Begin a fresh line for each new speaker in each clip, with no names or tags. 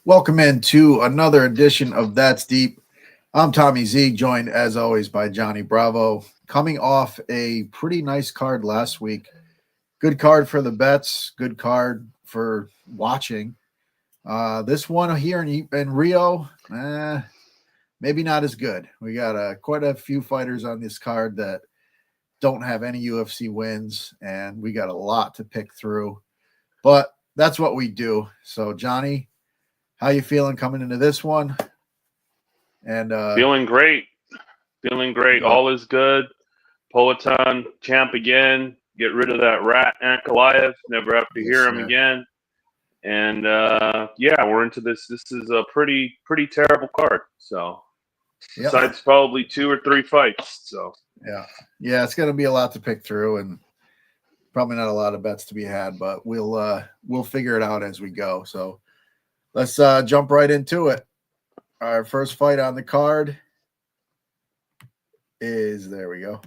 Welcome into another edition of That's Deep. I'm Tommy Z, joined as always by Johnny Bravo. Coming off a pretty nice card last week. Good card for the bets, good card for watching. This one here in Rio, maybe not as good. We got quite a few fighters on this card that don't have any UFC wins, and we got a lot to pick through. But that's what we do. So, Johnny, how you feeling coming into this one? And
Feeling great. Feeling great.
yeah,
All is good. Poetan, champ again. Get rid of that rat Ankalaev. Never have to
yes,
hear him
sir.
again. And yeah, we're into this. This is a pretty terrible card. So
Yep.
besides probably 2 or 3 fights. So
Yeah, it's gonna be a lot to pick through, and probably not a lot of bets to be had, but we'll figure it out as we go. So let's jump right into it. Our first fight on the card is there we go.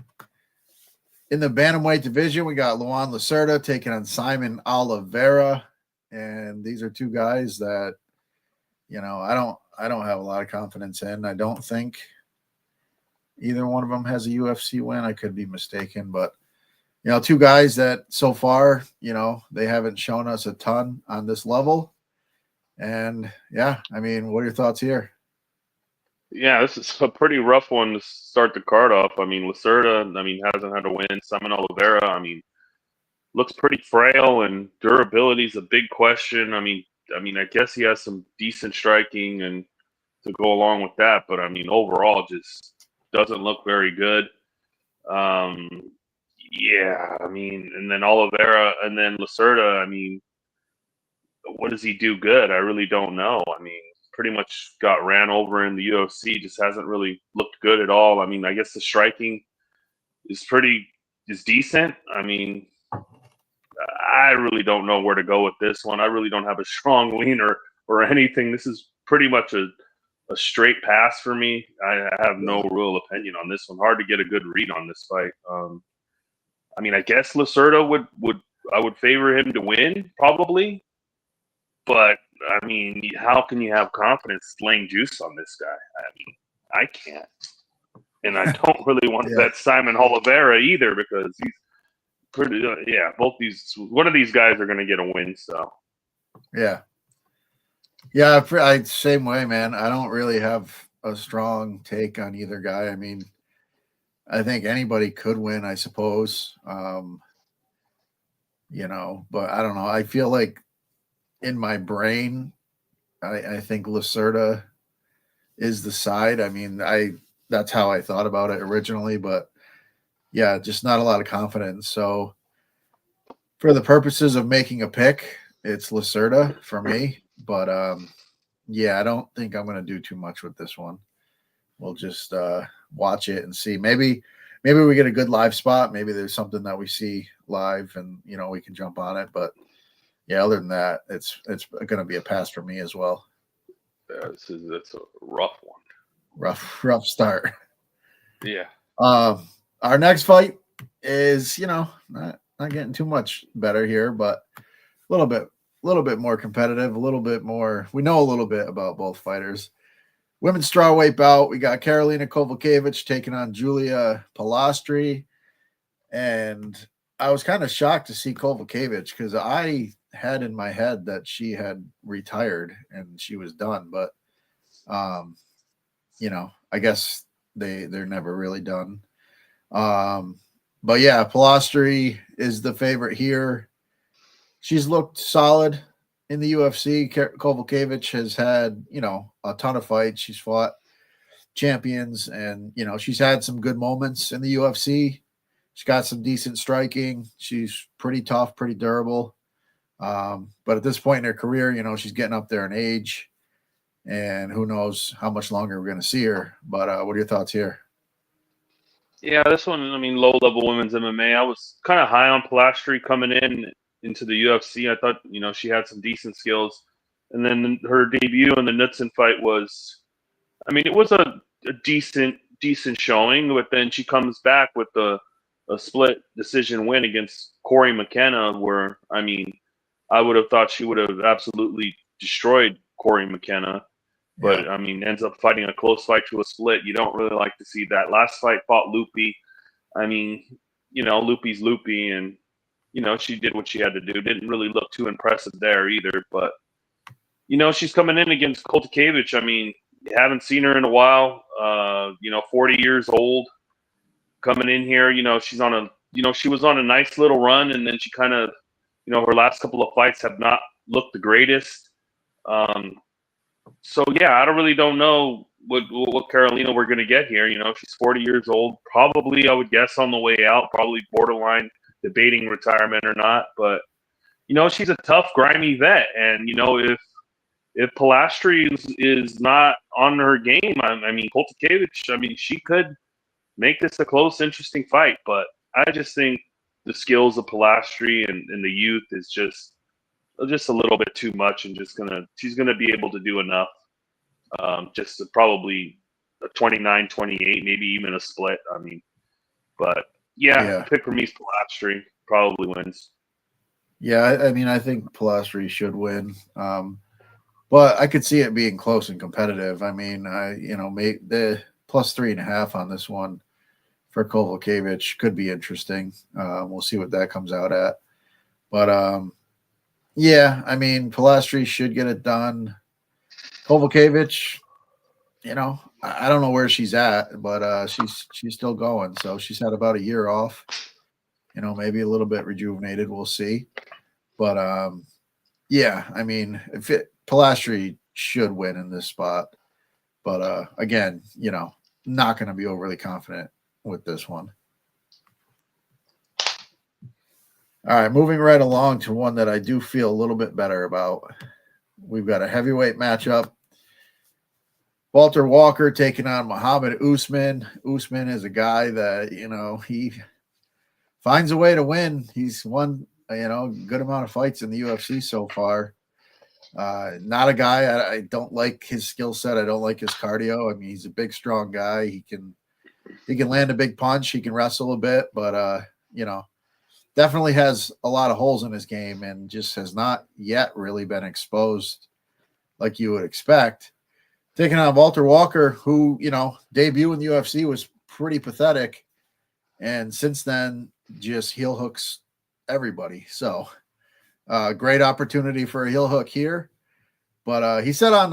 In the bantamweight division, we got Luan Lacerda taking on Simon Oliveira, and these are two guys that I don't have a lot of confidence in. I don't think either one of them has a UFC win. I could be mistaken, but two guys that so far, they haven't shown us a ton on this level. And yeah, I mean, what are your thoughts here?
yeah, this is a pretty rough one to start the card off. I mean, Lacerda, hasn't had a win. Simon Oliveira, looks pretty frail, and durability is a big question. I guess he has some decent striking and to go along with that, but overall, just doesn't look very good. Um, yeah, and then Oliveira, and then Lacerda. What does he do good? I really don't know. Pretty much got ran over in the UFC. Just hasn't really looked good at all. I guess the striking is decent. I really don't know where to go with this one. I really don't have a strong lean or anything. This is pretty much a straight pass for me. I have no real opinion on this one. Hard to get a good read on this fight. I guess Lacerda I would favor him to win probably, but how can you have confidence laying juice on this guy? I can't, and I don't really want to
Yeah,
bet Simon Oliveira either because he's pretty. Yeah, both these one of these guys are going to get a win. So
yeah, yeah. I same way, man. I don't really have a strong take on either guy. I think anybody could win, I suppose. But I don't know. I feel like in my brain, I think Lacerda is the side. I that's how I thought about it originally, but yeah, just not a lot of confidence. So for the purposes of making a pick, it's Lacerda for me. But yeah, I don't think I'm going to do too much with this one. We'll just watch it and see. Maybe we get a good live spot. Maybe there's something that we see live, and we can jump on it. But yeah, other than that, it's going to be a pass for me as well.
yeah, it's a rough one.
Rough start.
Yeah.
Our next fight is not getting too much better here, but a little bit more competitive, a little bit more. We know a little bit about both fighters. Women's strawweight bout. We got Karolina Kowalkiewicz taking on Julia Palastri, and I was kind of shocked to see Kowalkiewicz because I had in my head that she had retired and she was done, but um, I guess they're never really done. But yeah, Palastri is the favorite here. She's looked solid in the UFC. Kowalkiewicz has had, a ton of fights. She's fought champions, and she's had some good moments in the UFC. She's got some decent striking. She's pretty tough, pretty durable. But at this point in her career, she's getting up there in age, and who knows how much longer we're going to see her. But what are your thoughts here?
Yeah, this one, low level women's MMA. I was kind of high on Palastri coming into the UFC. I thought, she had some decent skills. And then her debut in the Knudsen fight was, it was a decent showing, but then she comes back with a split decision win against Corey McKenna, where, I would have thought she would have absolutely destroyed Corey McKenna.
Yeah.
But, I mean, ends up fighting a close fight to a split. You don't really like to see that. Last fight fought Loopy. I mean, Loopy's Loopy, and, she did what she had to do. Didn't really look too impressive there either. But, she's coming in against Koltakevich. I mean, haven't seen her in a while. 40 years old. Coming in here, she's on she was on a nice little run, and then she kind of, her last couple of fights have not looked the greatest. So yeah, I don't know what Carolina we're gonna get here. She's 40 years old, probably I would guess on the way out, probably borderline debating retirement or not. But she's a tough, grimy vet, and if Pilastri is not on her game, I mean Koltakevich, I mean she could make this a close, interesting fight. But I just think the skills of Pilastri and the youth is just a little bit too much, and she's gonna be able to do enough. Just probably a 29-28, maybe even a split. I mean, but yeah. Pick for me is Pilastri, probably wins.
Yeah, I mean, I think Pilastri should win. But I could see it being close and competitive. I mean, make the plus 3.5 on this one for Kovalevich could be interesting. We'll see what that comes out at. But yeah, I mean, Pilastri should get it done. Kovalevich, I don't know where she's at, but she's still going. So she's had about a year off. Maybe a little bit rejuvenated. We'll see. But yeah, I mean, Pilastri should win in this spot. But again, not going to be overly confident with this one. All right, moving right along to one that I do feel a little bit better about. We've got a heavyweight matchup. Walter Walker taking on Muhammad Usman. Usman is a guy that, he finds a way to win. He's won, a good amount of fights in the UFC so far. Not a guy, I don't like his skill set. I don't like his cardio. I mean, he's a big, strong guy. He can land a big punch. He can wrestle a bit, but, definitely has a lot of holes in his game and just has not yet really been exposed like you would expect. Taking on Walter Walker, who, debut in the UFC was pretty pathetic. And since then, just heel hooks everybody. So great opportunity for a heel hook here. But he said on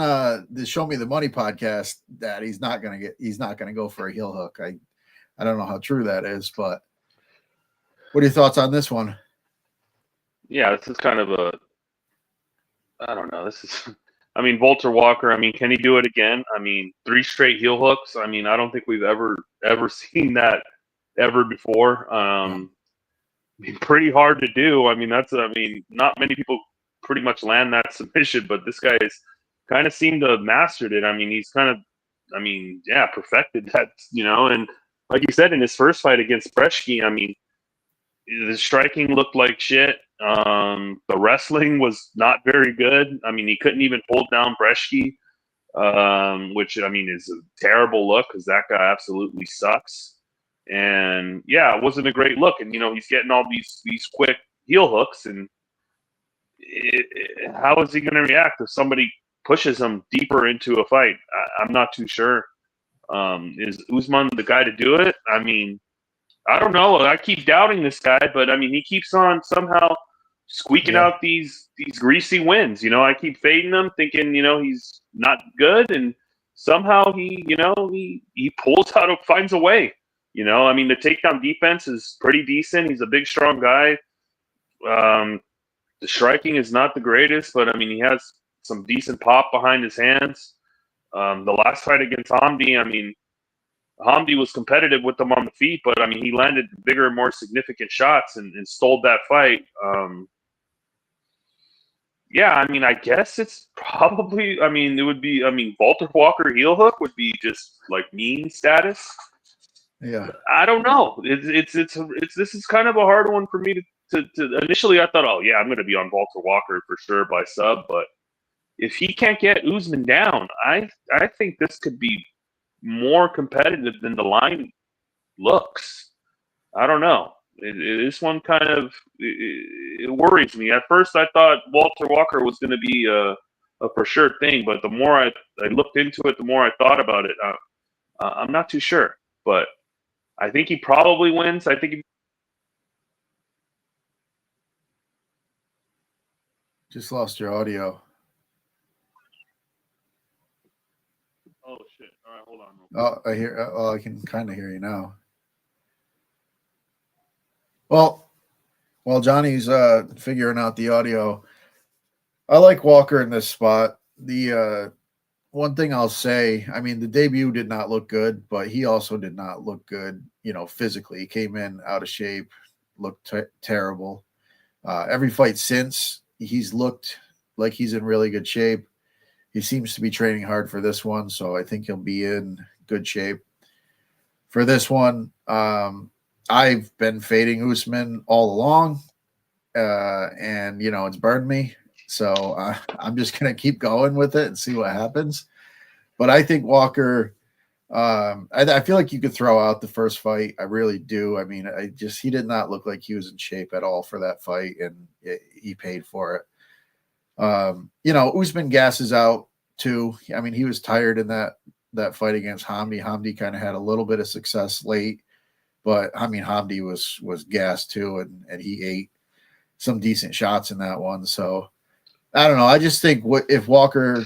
the Show Me the Money podcast that he's not gonna go for a heel hook. I don't know how true that is, but what are your thoughts on this one?
Yeah, this is kind of I don't know. I mean, Walter Walker, I mean, can he do it again? I mean, 3 straight heel hooks. I mean, I don't think we've ever seen that ever before. I mean, pretty hard to do. I mean, not many people pretty much land that submission, but this guy is kind of seemed to have mastered it. I mean, he's kind of, perfected that, and like you said, in his first fight against Breshki, I mean, the striking looked like shit. The wrestling was not very good. I mean, he couldn't even hold down Breshki, which, I mean, is a terrible look because that guy absolutely sucks. And, yeah, it wasn't a great look. And, he's getting all these quick heel hooks. And how is he going to react if somebody pushes him deeper into a fight? I'm not too sure. Is Usman the guy to do it? I mean, I don't know. I keep doubting this guy, but I mean, he keeps on somehow squeaking out these greasy wins. I keep fading him, thinking he's not good, and somehow he pulls out, finds a way. I mean, the takedown defense is pretty decent. He's a big, strong guy. The striking is not the greatest, but I mean, he has some decent pop behind his hands. The last fight against Hamdi, I mean, Hamdi was competitive with him on the feet, but I mean, he landed bigger and more significant shots and stole that fight. Yeah, I mean, I guess it's probably, I mean, it would be, I mean, Walter Walker heel hook would be just like mean status.
Yeah,
I don't know. It's this is kind of a hard one for me to initially. I thought, oh yeah, I'm going to be on Walter Walker for sure by sub, but if he can't get Usman down, I think this could be more competitive than the line looks. I don't know. This one kind of it worries me. At first, I thought Walter Walker was going to be a a for sure thing. But the more I looked into it, the more I thought about it. I'm not too sure, but I think he probably wins. I think.
Just lost your audio.
Oh shit! All right, hold on.
Oh, I hear. Well, I can kind of hear you now. Well, while Johnny's figuring out the audio, I like Walker in this spot. The one thing I'll say, I mean, the debut did not look good, but he also did not look good, physically. He came in out of shape, looked terrible. Every fight since, he's looked like he's in really good shape. He seems to be training hard for this one, so I think he'll be in good shape for this one. I've been fading Usman all along, and it's burned me. So I'm just gonna keep going with it and see what happens. But I think Walker. I feel like you could throw out the first fight. I really do. I mean, he did not look like he was in shape at all for that fight, and he paid for it. Usman gasses out too. I mean, he was tired in that fight against Hamdi. Hamdi kind of had a little bit of success late, but I mean, Hamdi was gassed too, and he ate some decent shots in that one. So I don't know. I just think if Walker,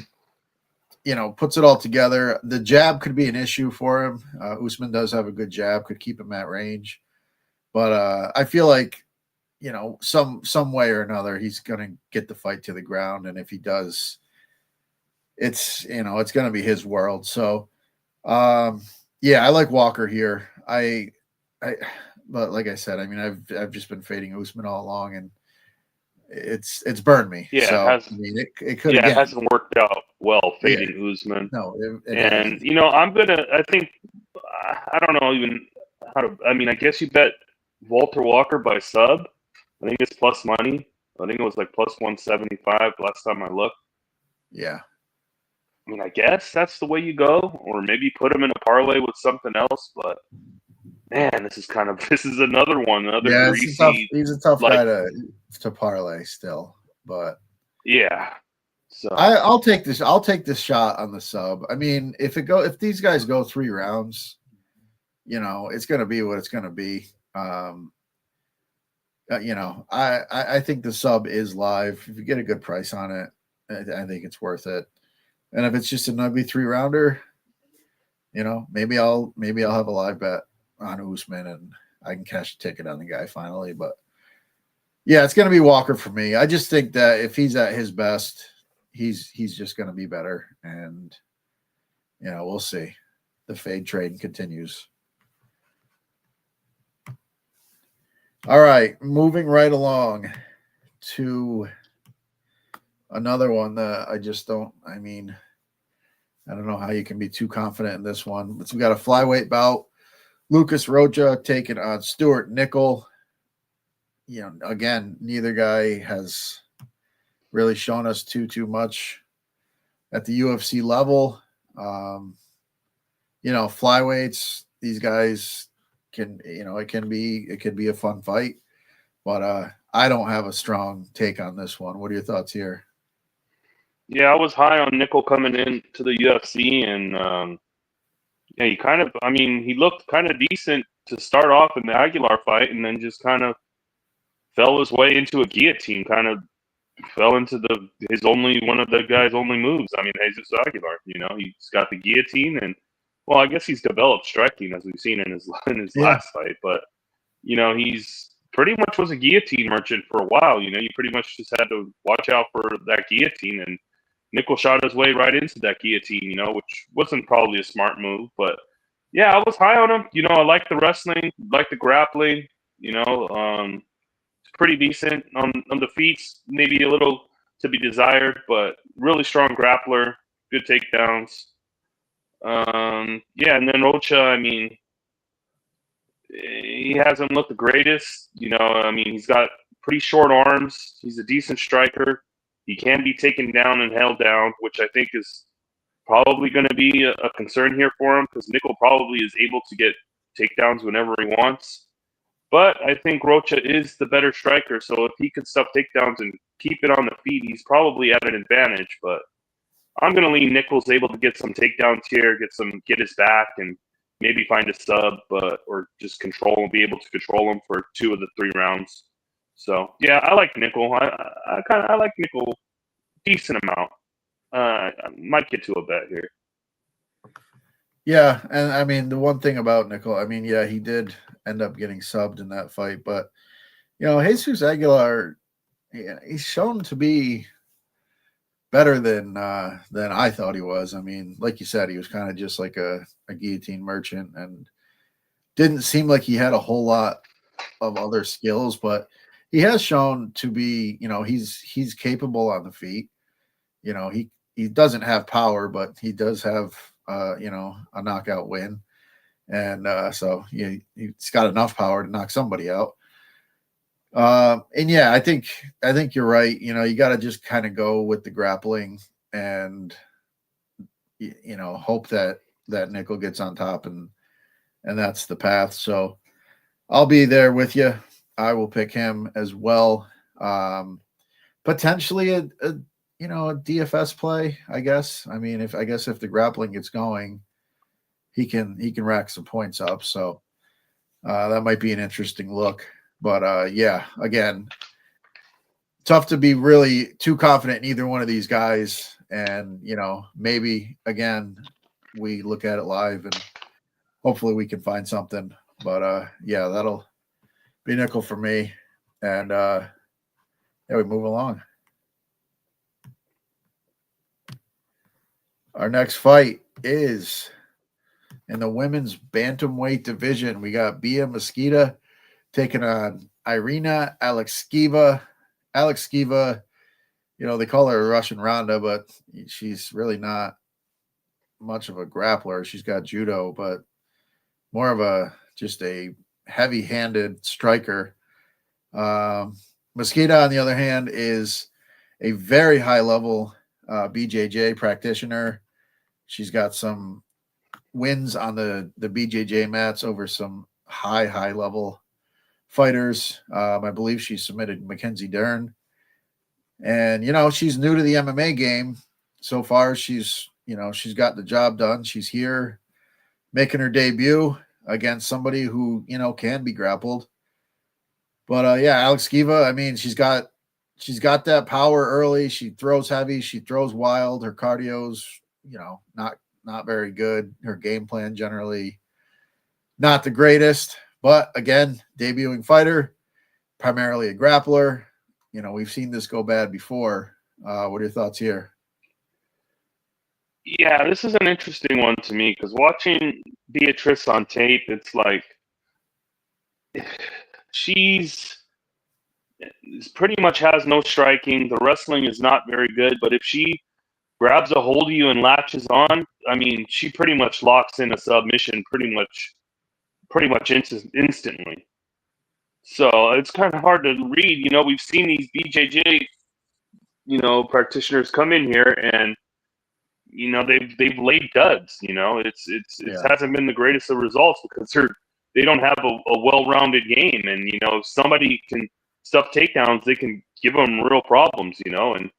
puts it all together, the jab could be an issue for him. Usman does have a good jab, could keep him at range, but I feel like some way or another, he's going to get the fight to the ground. And if he does, it's going to be his world. So, yeah, I like Walker here. But like I said, I mean, I've just been fading Usman all along, and it's burned me.
Yeah,
so
it
I mean, it could.
Yeah, it hasn't worked out well fading Usman.
No, it
and
hasn't.
I think I don't know even how to. I mean, I guess you bet Walter Walker by sub. I think it's plus money. I think it was like plus 175 last time I looked.
Yeah.
I mean, I guess that's the way you go, or maybe put him in a parlay with something else. But man, this is another one, another greasy.
He's a tough guy to parlay still, but
yeah. So
I'll take this. I'll take this shot on the sub. I mean, if these guys go 3 rounds, it's going to be what it's going to be. I think the sub is live. If you get a good price on it, I think it's worth it. And if it's just an ugly 3-rounder, maybe I'll have a live bet on Usman and I can cash a ticket on the guy finally. But yeah, it's going to be Walker for me. I just think that if he's at his best, he's just going to be better. And we'll see. The fade trade continues. All right, moving right along to another one that I don't know how you can be too confident in this one. But we got a flyweight bout. Lucas Rocha taking on Stuart Nickel. Again, neither guy has really shown us too much at the UFC level. Flyweights, these guys can, it can be a fun fight, but I don't have a strong take on this one. What are your thoughts here?
Yeah, I was high on Nickel coming into the UFC, and he looked kind of decent to start off in the Aguilar fight, and then just kind of fell his way into a guillotine, kind of fell into one of the guy's only moves. I mean, Jesus Aguilar, he's got the guillotine, and well, I guess he's developed striking as we've seen in his last fight, but he's pretty much was a guillotine merchant for a while. You pretty much just had to watch out for that guillotine, and Nickel shot his way right into that guillotine, which wasn't probably a smart move. But, yeah, I was high on him. I like the wrestling, like the grappling, it's pretty decent. On the feet, maybe a little to be desired, but really strong grappler, good takedowns. Yeah, and then Rocha, I mean, he hasn't looked the greatest. He's got pretty short arms. He's a decent striker. He can be taken down and held down, which I think is probably going to be a concern here for him because Nickel probably is able to get takedowns whenever he wants. But I think Rocha is the better striker, so if he could stuff takedowns and keep it on the feet, he's probably at an advantage. But I'm going to lean Nichols able to get some takedowns here, get his back, and maybe find a sub, or just be able to control him for 2 of the 3 rounds. So yeah, I like Nickel. I like Nickel decent amount. I might get to a bet here.
Yeah, and I mean the one thing about Nickel, I mean, yeah, he did end up getting subbed in that fight, but Jesus Aguilar, he's shown to be better than I thought he was. I mean, like you said, he was kind of just like a guillotine merchant and didn't seem like he had a whole lot of other skills, but he has shown to be, he's capable on the feet. He doesn't have power, but he does have a knockout win. And so he's got enough power to knock somebody out. And yeah, I think you're right. You got to just kind of go with the grappling and hope that Nickel gets on top, and that's the path. So I'll be there with you. I will pick him as well. Potentially a DFS play, I guess. I mean, if the grappling gets going, he can rack some points up. So that might be an interesting look. But yeah, again, tough to be really too confident in either one of these guys. And maybe again we look at it live and hopefully we can find something. But yeah, that'll be Nickel for me. And yeah, we move along. Our next fight is in the women's bantamweight division. We got Bia Mosqueda taking on Irina Alekseeva. Alekseeva, they call her a Russian Ronda, but she's really not much of a grappler. She's got judo, but more of just a heavy-handed striker. Mosqueda, on the other hand, is a very high-level BJJ practitioner. She's got some wins on the BJJ mats over some high-level fighters. I believe she submitted Mackenzie Dern. And, she's new to the MMA game. So far, she's got the job done. She's here making her debut against somebody who, can be grappled. But yeah, Alekseeva, I mean, she's got that power early. She throws heavy. She throws wild. Her cardio's, not very good. Her game plan generally not the greatest. But again, debuting fighter, primarily a grappler. We've seen this go bad before. What are your thoughts here?
Yeah, this is an interesting one to me because watching Beatrice on tape, it's like she's pretty much has no striking. The wrestling is not very good, but if she grabs a hold of you and latches on, I mean, she pretty much locks in a submission pretty much instantly. So it's kind of hard to read. We've seen these BJJ, practitioners come in here and, they've laid duds. It hasn't been the greatest of results because they don't have a well-rounded game. And, if somebody can stuff takedowns, they can give them real problems, and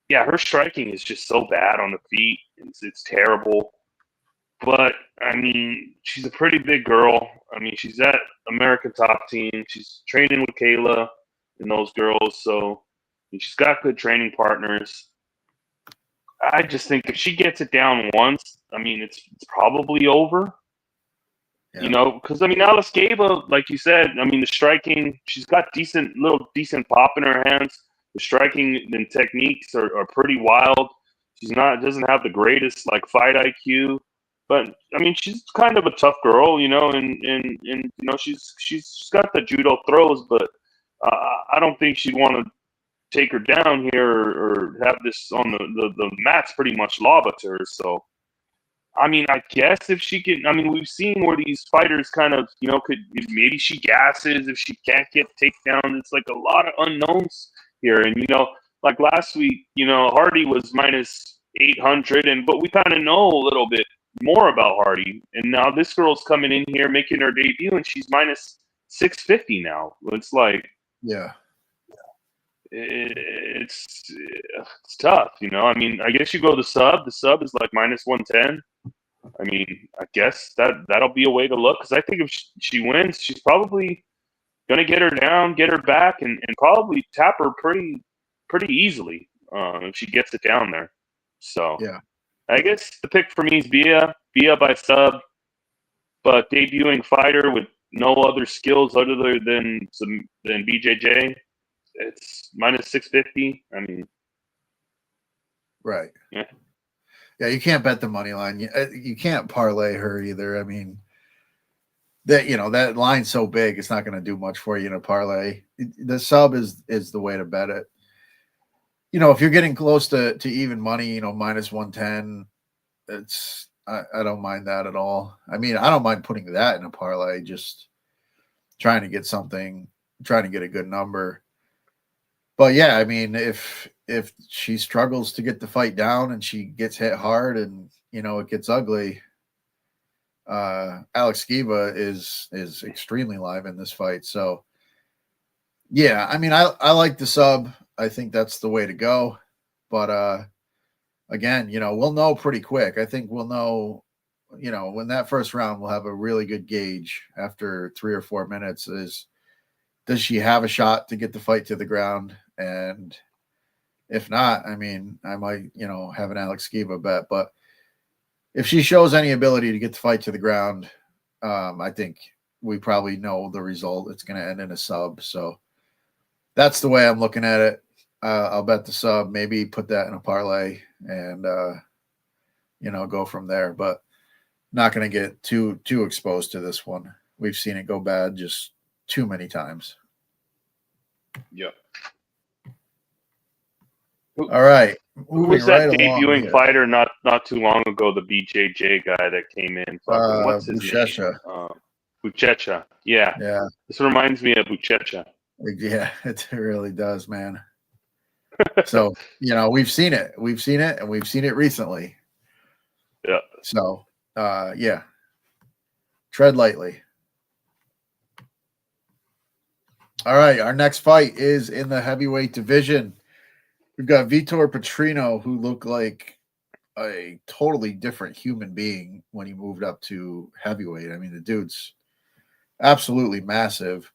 yeah, her striking is just so bad on the feet. It's terrible. But, I mean, she's a pretty big girl. I mean, she's at American Top Team. She's training with Kayla and those girls. So she's got good training partners. I just think if she gets it down once, I mean, it's probably over.
Yeah.
Because, I mean, Alekseeva, like you said, I mean, the striking, she's got decent pop in her hands. The striking and techniques are pretty wild. Doesn't have the greatest, fight IQ. But, I mean, she's kind of a tough girl, and she's got the judo throws, but I don't think she'd want to take her down here or have this on the mats pretty much lava to her. So, I mean, I guess if she can, I mean, we've seen where these fighters kind of, if maybe she gasses, if she can't get takedown, it's like a lot of unknowns here. And, like last week, Hardy was minus 800, but we kind of know a little bit more about Hardy. And now this girl's coming in here making her debut and she's minus 650 now. It's like,
yeah.
it's tough, you know. I mean, I guess you go the sub. The sub is like -110. I mean, I guess that'll be a way to look, because I think if she wins, she's probably gonna get her down, get her back, and probably tap her pretty easily if she gets it down there. So
Yeah.
I guess the pick for me is Bia by sub, but debuting fighter with no other skills other than BJJ. It's -650. I mean,
Right.
yeah.
Yeah, you can't bet the money line. You can't parlay her either. I mean, that line's so big, it's not going to do much for you in a parlay. The sub is the way to bet it. If you're getting close to even money, -110, I don't mind that at all. I mean, I don't mind putting that in a parlay, just trying to get something, trying to get a good number. But yeah, I mean, if she struggles to get the fight down and she gets hit hard and it gets ugly, Alex Skiba is extremely live in this fight. So yeah, I mean, I like the sub. I think that's the way to go. But again, we'll know pretty quick. I think we'll know, when that first round, we'll have a really good gauge after 3 or 4 minutes. Does she have a shot to get the fight to the ground? And if not, I mean, I might, have an Alex Skiba bet. But if she shows any ability to get the fight to the ground, I think we probably know the result. It's going to end in a sub. So that's the way I'm looking at it. I'll bet the sub, maybe put that in a parlay and, go from there. But not going to get too exposed to this one. We've seen it go bad just too many times.
Yeah.
All right.
Who was that debuting fighter not too long ago? The BJJ guy that came in. What's his name? Buchecha. Yeah. This reminds me of Buchecha.
Yeah, it really does, man. So we've seen it, and we've seen it recently.
Yeah.
So yeah, tread lightly. All right, our next fight is in the heavyweight division. We've got Vitor Petrino, who looked like a totally different human being when he moved up to heavyweight. I mean, the dude's absolutely massive.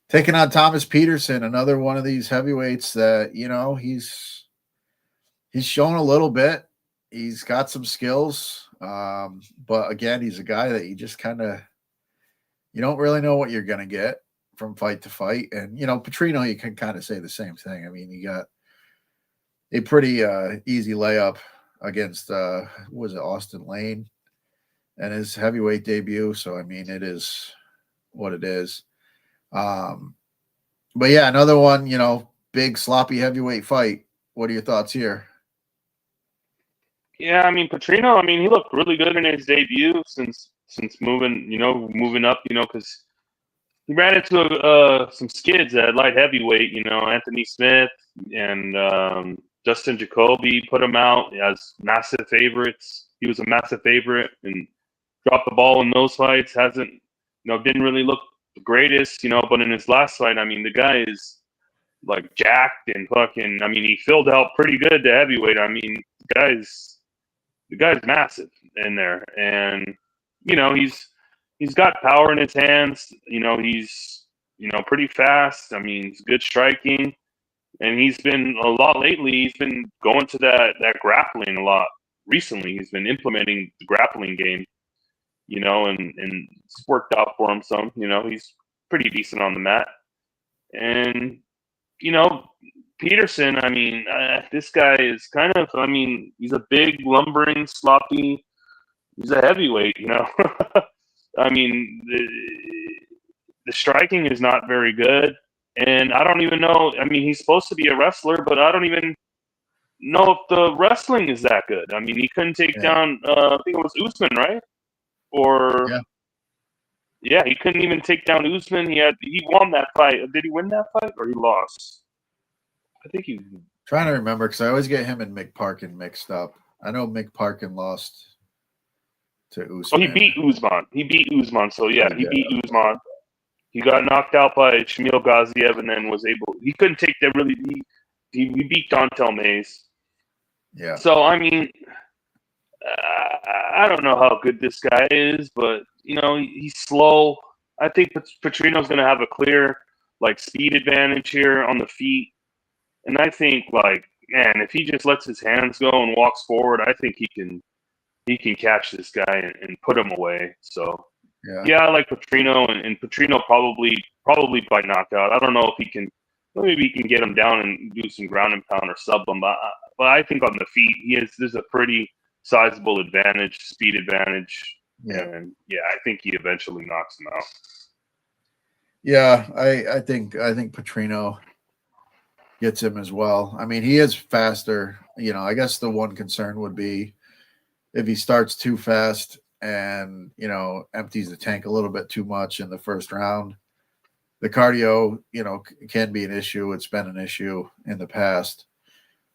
Taking on Thomas Peterson, another one of these heavyweights that, he's shown a little bit. He's got some skills. But again, he's a guy that you just you don't really know what you're going to get from fight to fight. And, Petrino, you can kind of say the same thing. I mean, he got a pretty easy layup against, was it Austin Lane and his heavyweight debut. So, I mean, it is what it is. But yeah, another one, big sloppy heavyweight fight. What are your thoughts here?
Yeah, I mean, Petrino, I mean, he looked really good in his debut since moving up, because he ran into some skids at light heavyweight, Anthony Smith and Justin Jacoby put him out as massive favorites. He was a massive favorite and dropped the ball in those fights. Hasn't, didn't really look the greatest, but in his last fight, I mean, the guy is like jacked and fucking, I mean, he filled out pretty good to heavyweight. I mean, the guy's massive in there. And, he's got power in his hands. He's, pretty fast. I mean, he's good striking. And he's been a lot lately. He's been going to that grappling a lot recently. He's been implementing the grappling game, and it's worked out for him some. He's pretty decent on the mat. And, Peterson, I mean, this guy is kind of, I mean, he's a big, lumbering, sloppy, he's a heavyweight, I mean, the striking is not very good. And I don't even know, I mean, he's supposed to be a wrestler, but I don't even know if the wrestling is that good. I mean, he couldn't take down, I think it was Usman, right? Or yeah, he couldn't even take down Usman. He won that fight. Did he win that fight or he lost? I think he.
Trying to remember because I always get him and Mick Parkin mixed up. I know Mick Parkin lost to Usman.
Oh, he beat Usman. So yeah, he beat Usman. He got knocked out by Shamil Gaziev, and then he couldn't take that really. He beat Dontel Mays.
Yeah.
So I mean, I don't know how good this guy is, but he's slow. I think Petrino's going to have a clear speed advantage here on the feet, and I think man, if he just lets his hands go and walks forward, I think he can catch this guy and put him away. So yeah, I like Petrino, and Petrino probably by knockout. I don't know if he can. Maybe he can get him down and do some ground and pound or sub him, but I think on the feet there's a pretty sizable advantage, speed advantage, and I think he eventually knocks him out.
Yeah, I think Petrino gets him as well. I mean, he is faster. I guess the one concern would be if he starts too fast and empties the tank a little bit too much in the first round. The cardio, can be an going to been an issue in the past.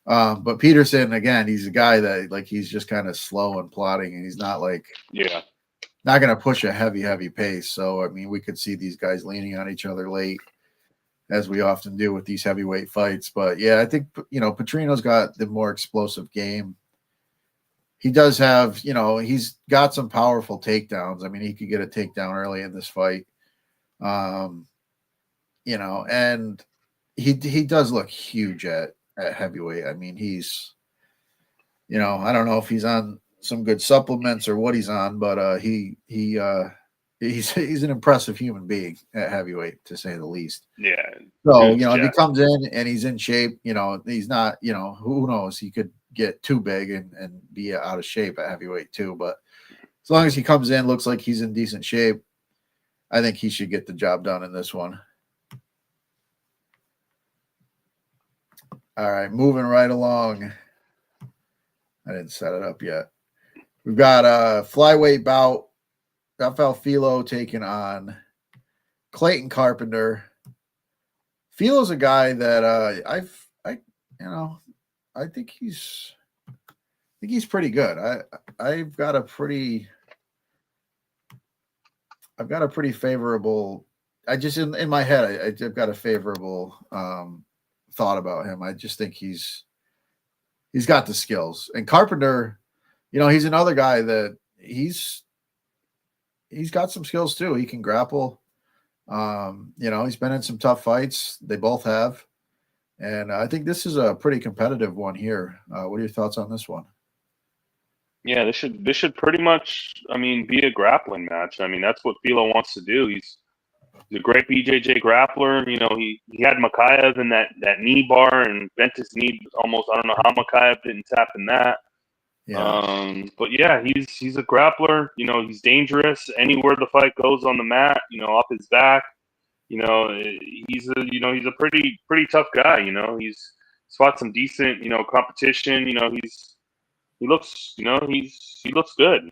But Peterson, again, he's a guy that he's just kind of slow and plodding, and he's not not going to push a heavy pace. So, I mean, we could see these guys leaning on each other late, as we often do with these heavyweight fights. But yeah, I think, Petrino's got the more explosive game. He does have, he's got some powerful takedowns. I mean, he could get a takedown early in this fight. And he does look huge at heavyweight. I mean, he's, I don't know if he's on some good supplements or what he's on, but he's an impressive human being at heavyweight, to say the least.
Yeah.
So, if he comes in and he's in shape, he's not, who knows, he could get too big and be out of shape at heavyweight too. But as long as he comes in, looks like he's in decent shape, I think he should get the job done in this one. All right, moving right along. I didn't set it up yet. We've got a flyweight bout. Rafael Filo taking on Clayton Carpenter. Filo's a guy that I think he's pretty good. I've got a pretty favorable. I just in my head I've got a favorable thought about him. I just think he's got the skills. And Carpenter, he's another guy that he's got some skills too. He can grapple. He's been in some tough fights. They both have. And I think this is a pretty competitive one here. What are your thoughts on this one?
Yeah, this should pretty much, be a grappling match. I mean, that's what Filo wants to do. He's a great BJJ grappler. He had Makayev in that knee bar and bent his knee almost. I don't know how Makayev didn't tap in that. Yeah. But yeah, he's a grappler. He's dangerous anywhere the fight goes on the mat. Off his back. He's a pretty tough guy. He's fought some decent competition. He looks good.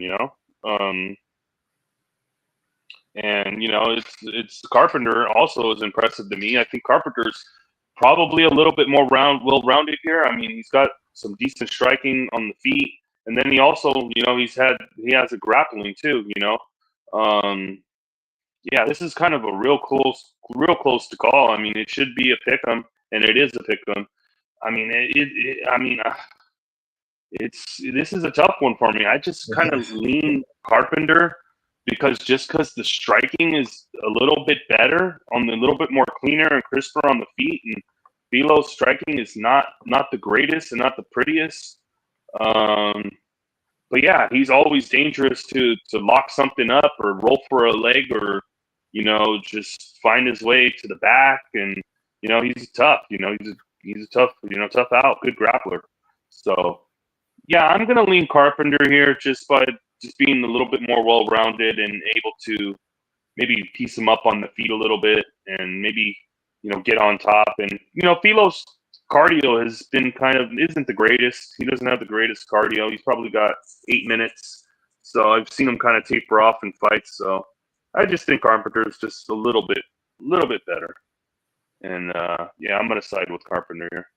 And it's Carpenter also is impressive to me. I think Carpenter's probably a little bit more well-rounded here. I mean, he's got some decent striking on the feet, and then he also, he has a grappling too. Yeah, this is kind of a real close to call. I mean, it should be a pick'em, and it is a pick'em. I mean, this is a tough one for me. I just kind of lean Carpenter. Because the striking is a little bit better, a little bit more cleaner and crisper on the feet, and Filo's striking is not the greatest and not the prettiest. But yeah, he's always dangerous to lock something up or roll for a leg or just find his way to the back, and he's tough. He's a tough out, good grappler. So yeah, I'm gonna lean Carpenter here just being a little bit more well-rounded and able to maybe piece him up on the feet a little bit and maybe, get on top. And, Filo's cardio has been isn't the greatest. He doesn't have the greatest cardio. He's probably got 8 minutes. So I've seen him kind of taper off in fights. So I just think Carpenter is just a little bit better. And, yeah, I'm going to side with Carpenter here.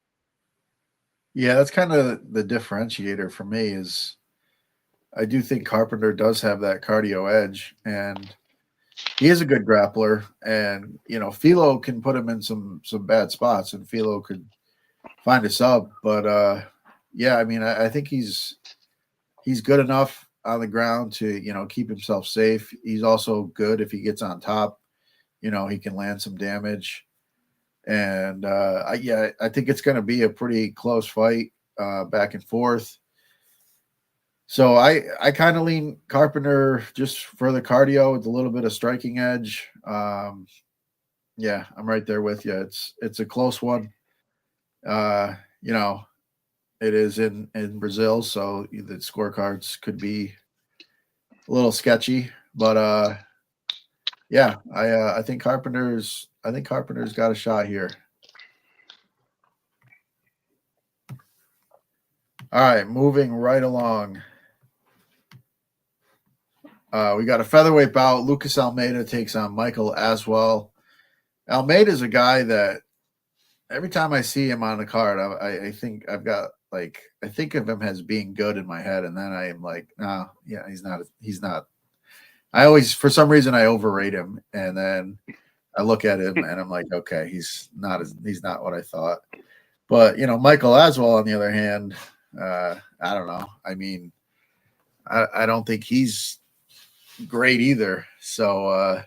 Yeah, that's kind of the differentiator for me is I do think Carpenter does have that cardio edge, and he is a good grappler, and Philo can put him in some bad spots, and Philo could find a sub. But yeah, I mean, I think he's good enough on the ground to keep himself safe. He's also good if he gets on top. He can land some damage, and I think it's going to be a pretty close fight, back and forth. So I kind of lean Carpenter just for the cardio with a little bit of striking edge. Yeah, I'm right there with you. It's a close one. Uh, you know, it is in Brazil, so the scorecards could be a little sketchy, but yeah, I think Carpenter's got a shot here. All right, moving right along. We got a featherweight bout. Lucas Almeida takes on Michael Aswell. Almeida is a guy that every time I see him on the card, I think I think of him as being good in my head, and then I am like, no, yeah, he's not. He's not. I always, for some reason, I overrate him, and then I look at him and I'm like, okay, he's not what I thought. But Michael Aswell, on the other hand, I don't know. I mean, I don't think he's great either. So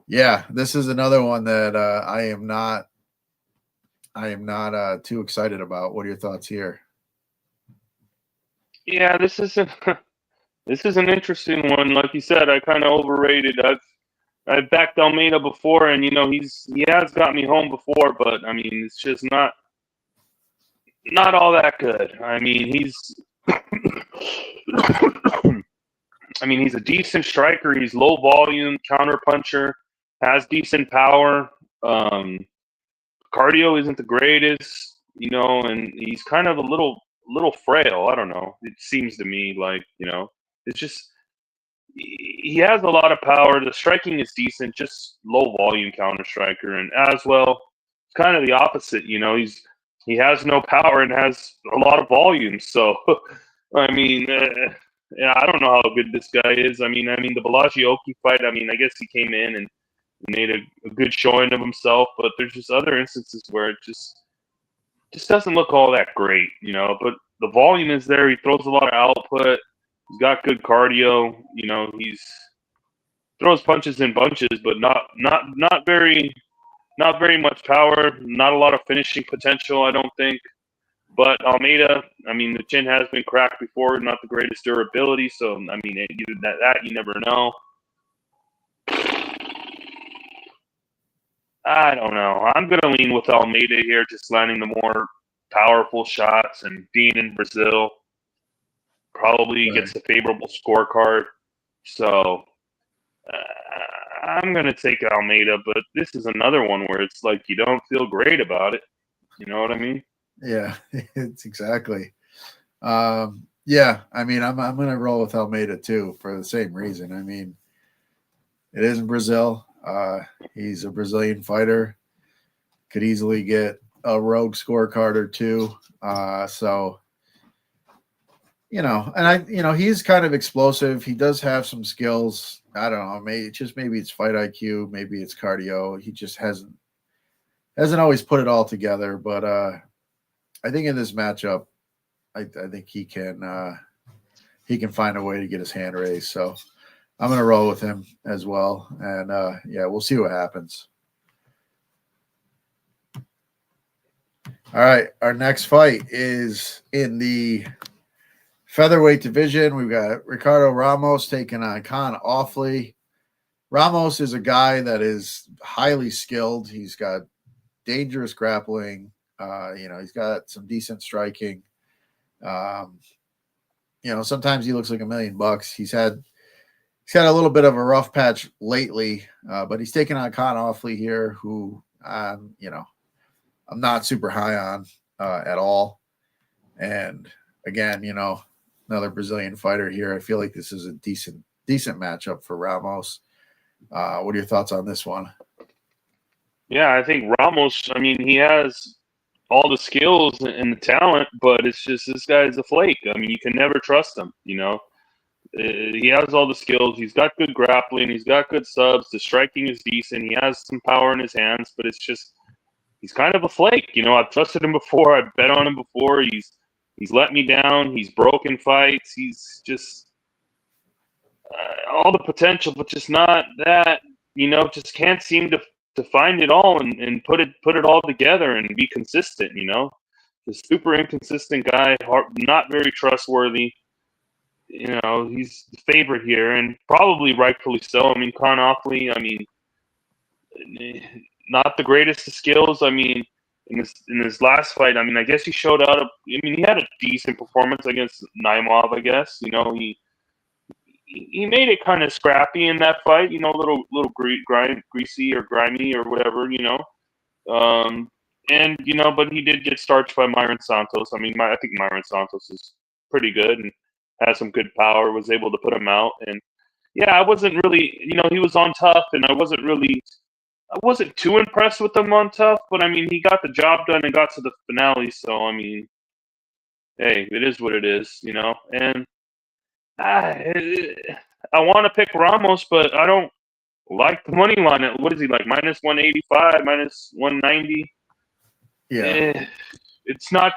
yeah, this is another one that I am not too excited about. What are your thoughts here?
Yeah, this is an interesting one. Like you said, I kind of overrated. I've backed Almeida before, and he has got me home before, but I mean it's just not all that good. I mean he's a decent striker. He's low volume, counter puncher, has decent power. Cardio isn't the greatest, and he's kind of a little frail. I don't know. It seems to me like, it's just he has a lot of power. The striking is decent, just low volume counter striker. And as well, it's kind of the opposite. He has no power and has a lot of volume. So, I mean, yeah, I don't know how good this guy is. I mean, the Balaji fight. I mean, I guess he came in and made a good showing of himself, but there's just other instances where it just doesn't look all that great, But the volume is there. He throws a lot of output. He's got good cardio. He's throws punches in bunches, but not very much power. Not a lot of finishing potential, I don't think. But Almeida, I mean, the chin has been cracked before. Not the greatest durability, so I mean, that you never know. I don't know. I'm going to lean with Almeida here, just landing the more powerful shots, and being in Brazil probably gets a favorable scorecard. So I'm going to take Almeida, but this is another one where it's like you don't feel great about it. You know what I mean?
Yeah, it's exactly. Yeah, I mean, I'm going to roll with Almeida too for the same reason. I mean, it is in Brazil. He's a Brazilian fighter. Could easily get a rogue scorecard or two. So, and he's kind of explosive. He does have some skills. I don't know. Maybe it's fight IQ. Maybe it's cardio. He just hasn't always put it all together. But I think in this matchup, I think he can find a way to get his hand raised. So I'm going to roll with him as well. And yeah, we'll see what happens. All right. Our next fight is in the featherweight division. We've got Ricardo Ramos taking on Con Offley. Ramos is a guy that is highly skilled. He's got dangerous grappling. He's got some decent striking. Sometimes he looks like $1 million. He's had a little bit of a rough patch lately, but he's taking on Con Offley here, who I'm not super high on at all. And again, another Brazilian fighter here. I feel like this is a decent matchup for Ramos. What are your thoughts on this one?
Yeah, I think Ramos, I mean, he has all the skills and the talent, but it's just this guy's a flake. I mean, you can never trust him, He has all the skills. He's got good grappling. He's got good subs. The striking is decent. He has some power in his hands, but it's just he's kind of a flake. I've trusted him before. I've bet on him before. He's let me down. He's broken fights. He's just all the potential, but just not that. Just can't seem to find it all and put it all together and be consistent. The super inconsistent guy, not very trustworthy. He's the favorite here, and probably rightfully so. Con Offley, not the greatest of skills. In his last fight, I guess he showed out. He had a decent performance against Naimov. I guess he made it kind of scrappy in that fight. Little greasy or grimy or whatever. But he did get starched by Myron Santos. I think Myron Santos is pretty good and has some good power. Was able to put him out, and yeah, I wasn't really. He was on Tough, and I wasn't too impressed with him on Tough. But he got the job done and got to the finale. So hey, it is what it is. And I want to pick Ramos, but I don't like the money line. What is he like? -185, -190.
Yeah.
It's not.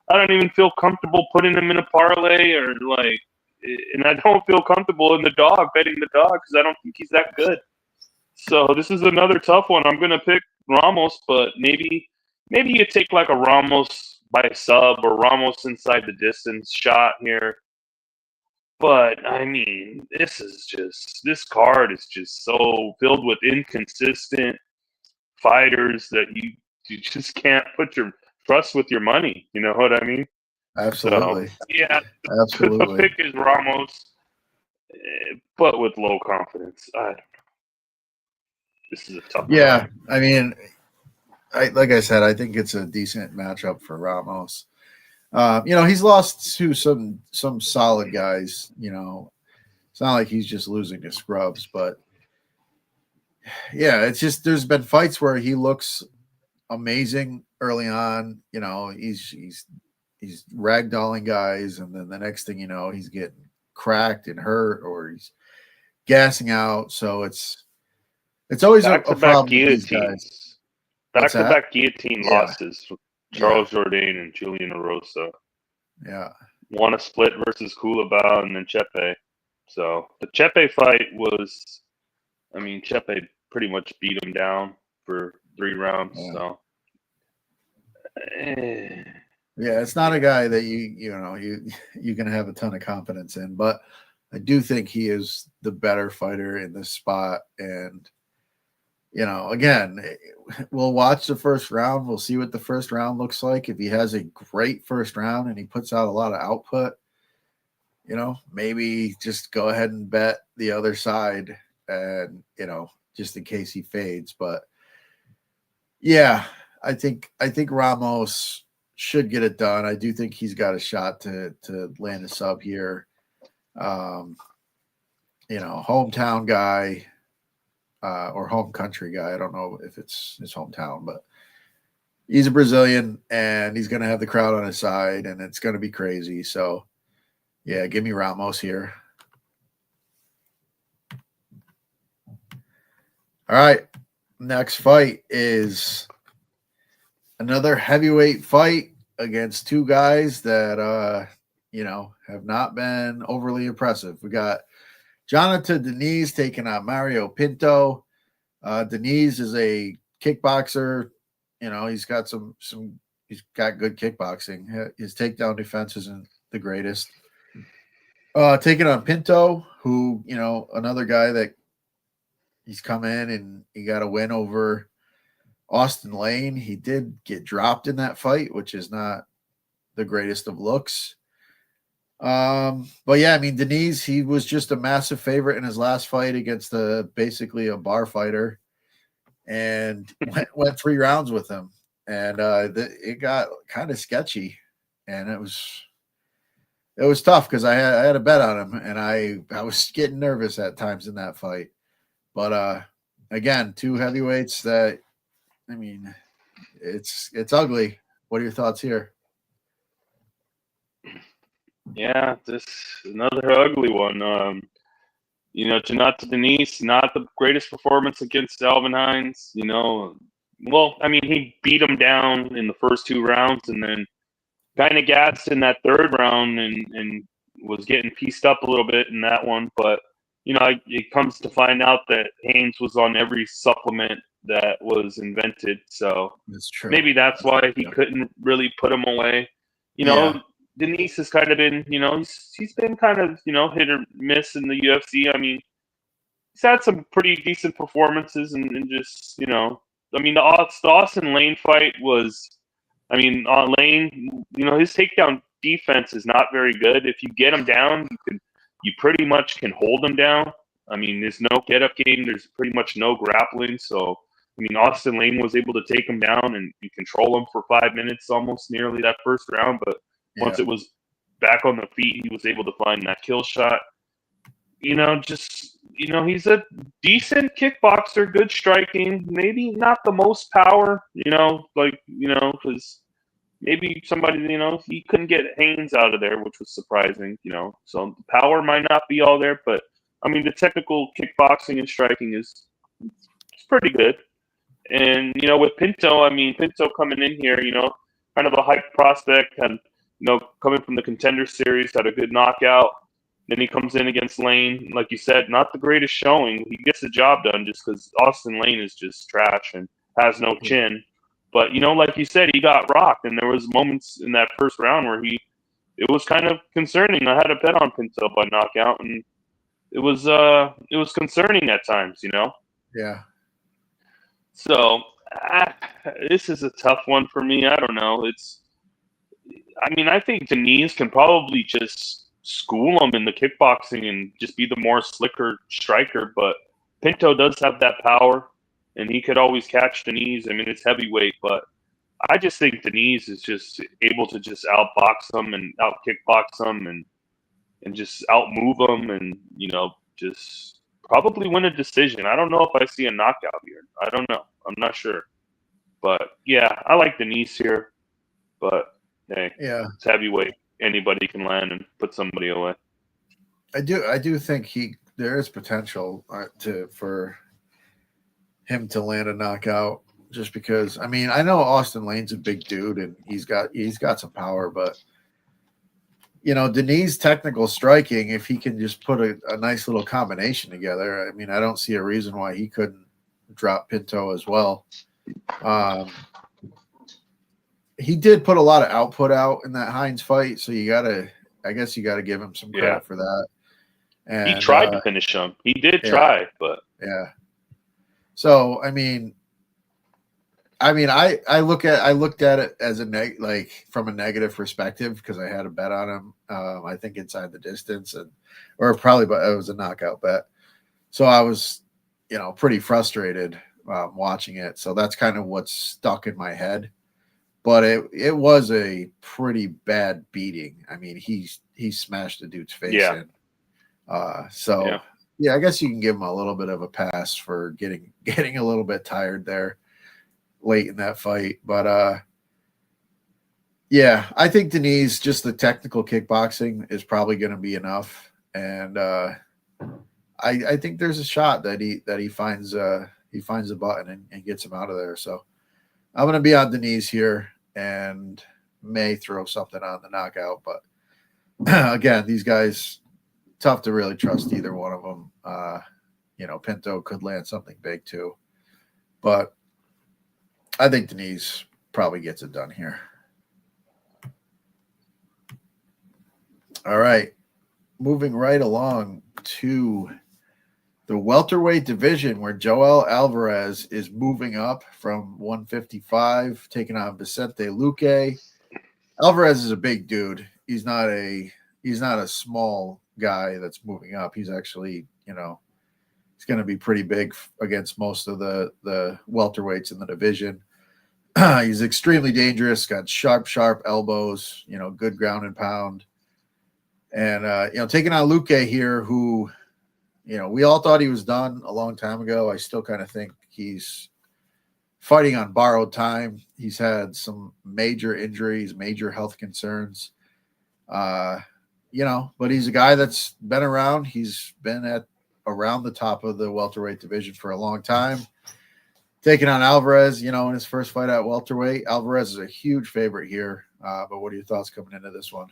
I don't even feel comfortable putting him in a parlay and I don't feel comfortable in betting the dog because I don't think he's that good. So this is another tough one. I'm gonna pick Ramos, but maybe you take like a Ramos by sub or Ramos inside the distance shot here. But this card is just so filled with inconsistent fighters that you just can't put your trust with your money. You know what I mean?
Absolutely.
So, yeah,
absolutely.
The pick is Ramos, but with low confidence. I don't know. This is a tough one.
Yeah, like I said, I think it's a decent matchup for Ramos. He's lost to some solid guys. It's not like he's just losing to scrubs, but yeah, it's just there's been fights where he looks amazing early on. He's ragdolling guys, and then the next thing you know, he's getting cracked and hurt, or he's gassing out. So it's always a problem with these guys.
Back-to-back guillotine losses from Charles Jourdain and Julian Erosa.
Yeah.
Won a split versus Kulabau and then Chepe. So the Chepe fight was, Chepe pretty much beat him down for 3 rounds.
Yeah.
So.
Yeah, it's not a guy that you can have a ton of confidence in, but I do think he is the better fighter in this spot. And again, we'll watch the first round. We'll see what the first round looks like. If he has a great first round and he puts out a lot of output, maybe just go ahead and bet the other side and, just in case he fades. But yeah, I think Ramos should get it done. I do think he's got a shot to land a sub here. Hometown guy. Or home country guy. I don't know if it's his hometown, but he's a Brazilian and he's going to have the crowd on his side and it's going to be crazy. So, yeah, give me Ramos here. All right. Next fight is another heavyweight fight against 2 guys that, have not been overly impressive. We got Jonathan Diniz taking on Mario Pinto. Diniz is a kickboxer. He's got he's got good kickboxing. His takedown defense isn't the greatest. Taking on Pinto, who, another guy that he's come in and he got a win over Austin Lane. He did get dropped in that fight, which is not the greatest of looks. But yeah, Diniz, he was just a massive favorite in his last fight against basically a bar fighter, and went 3 rounds with him, and it got kind of sketchy, and it was tough because I had a bet on him, and I was getting nervous at times in that fight. But again, 2 heavyweights that it's ugly. What are your thoughts here?
Yeah, this another ugly one. To Denise, not the greatest performance against Alvin Hines. Well, I mean, he beat him down in the first 2 rounds, and then kind of gassed in that third round, and was getting pieced up a little bit in that one. But it comes to find out that Haynes was on every supplement that was invented, so
That's true.
maybe that's why he couldn't really put him away.
Yeah.
Denise has kind of been, he's been kind of, hit or miss in the UFC. I mean, he's had some pretty decent performances, and just, I mean, the Austin Lane fight was, I mean, on Lane, his takedown defense is not very good. If you get him down, you pretty much can hold him down. I mean, there's no get up game. There's pretty much no grappling. So, I mean, Austin Lane was able to take him down and control him for 5 minutes, almost nearly that first round. But once it was back on the feet, he was able to find that kill shot. He's a decent kickboxer, good striking, maybe not the most power, because maybe somebody, he couldn't get Haynes out of there, which was surprising, so the power might not be all there, but I mean, the technical kickboxing and striking is pretty good. And, with Pinto, I mean, Pinto coming in here, kind of a hype prospect, and, coming from the Contender Series, had a good knockout. Then he comes in against Lane, like you said, not the greatest showing. He gets the job done just because Austin Lane is just trash and has no chin. But, like you said, he got rocked, and there was moments in that first round where it was kind of concerning. I had a bet on Pinto by knockout, and it was concerning at times,
Yeah.
So this is a tough one for me. I don't know. I think Denise can probably just school him in the kickboxing and just be the more slicker striker. But Pinto does have that power, and he could always catch Denise. I mean, it's heavyweight, but I just think Denise is just able to just outbox him and out kickbox him and just outmove him and, just probably win a decision. I don't know if I see a knockout here. I don't know. I'm not sure. But, yeah, I like Denise here. But, hey, it's heavyweight. Anybody can land and put somebody away.
I do think there is potential for him to land a knockout, just because, I mean, I know Austin Lane's a big dude and he's got some power, but Denise technical striking, if he can just put a nice little combination together, I mean, I don't see a reason why he couldn't drop Pinto as well. He did put a lot of output out in that Hines fight, so I guess you gotta give him some credit for that. And
he tried to finish him. He did try, but
yeah. So I looked at it as from a negative perspective because I had a bet on him. I think inside the distance, or probably, but it was a knockout bet. So I was, pretty frustrated watching it. So that's kind of what's stuck in my head. But it was a pretty bad beating. I mean, he smashed the dude's face in. I guess you can give him a little bit of a pass for getting a little bit tired there late in that fight. But I think Denise, just the technical kickboxing is probably going to be enough. And I think there's a shot that he finds a button and gets him out of there. So I'm going to be on Denise here and may throw something on the knockout. But again, these guys, tough to really trust either one of them. Pinto could land something big too. But I think Denise probably gets it done here. All right. Moving right along to the welterweight division, where Joel Alvarez is moving up from 155, taking on Vicente Luque. Alvarez is a big dude. He's not a small guy that's moving up. He's actually, he's going to be pretty big against most of the welterweights in the division. He's extremely dangerous, got sharp elbows, good ground and pound. And, taking on Luque here, who, we all thought he was done a long time ago. I still kind of think he's fighting on borrowed time. He's had some major injuries, major health concerns. but he's a guy that's been around. He's been at around the top of the welterweight division for a long time. Taking on Alvarez, in his first fight at welterweight. Alvarez is a huge favorite here. But what are your thoughts coming into this one?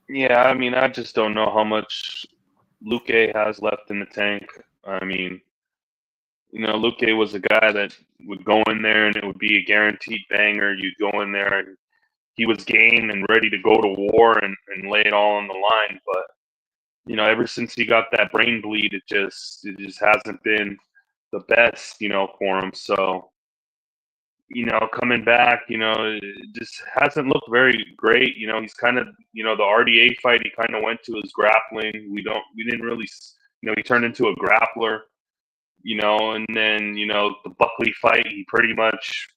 Yeah, I mean, I just don't know how much Luque has left in the tank. I mean, Luque was a guy that would go in there and it would be a guaranteed banger. You'd go in there and he was game and ready to go to war and lay it all on the line. But, ever since he got that brain bleed, it just hasn't been the best, for him. So, coming back, it just hasn't looked very great. He's kind of, the RDA fight, he kind of went to his grappling. We didn't really, he turned into a grappler, and then, the Buckley fight, he pretty much,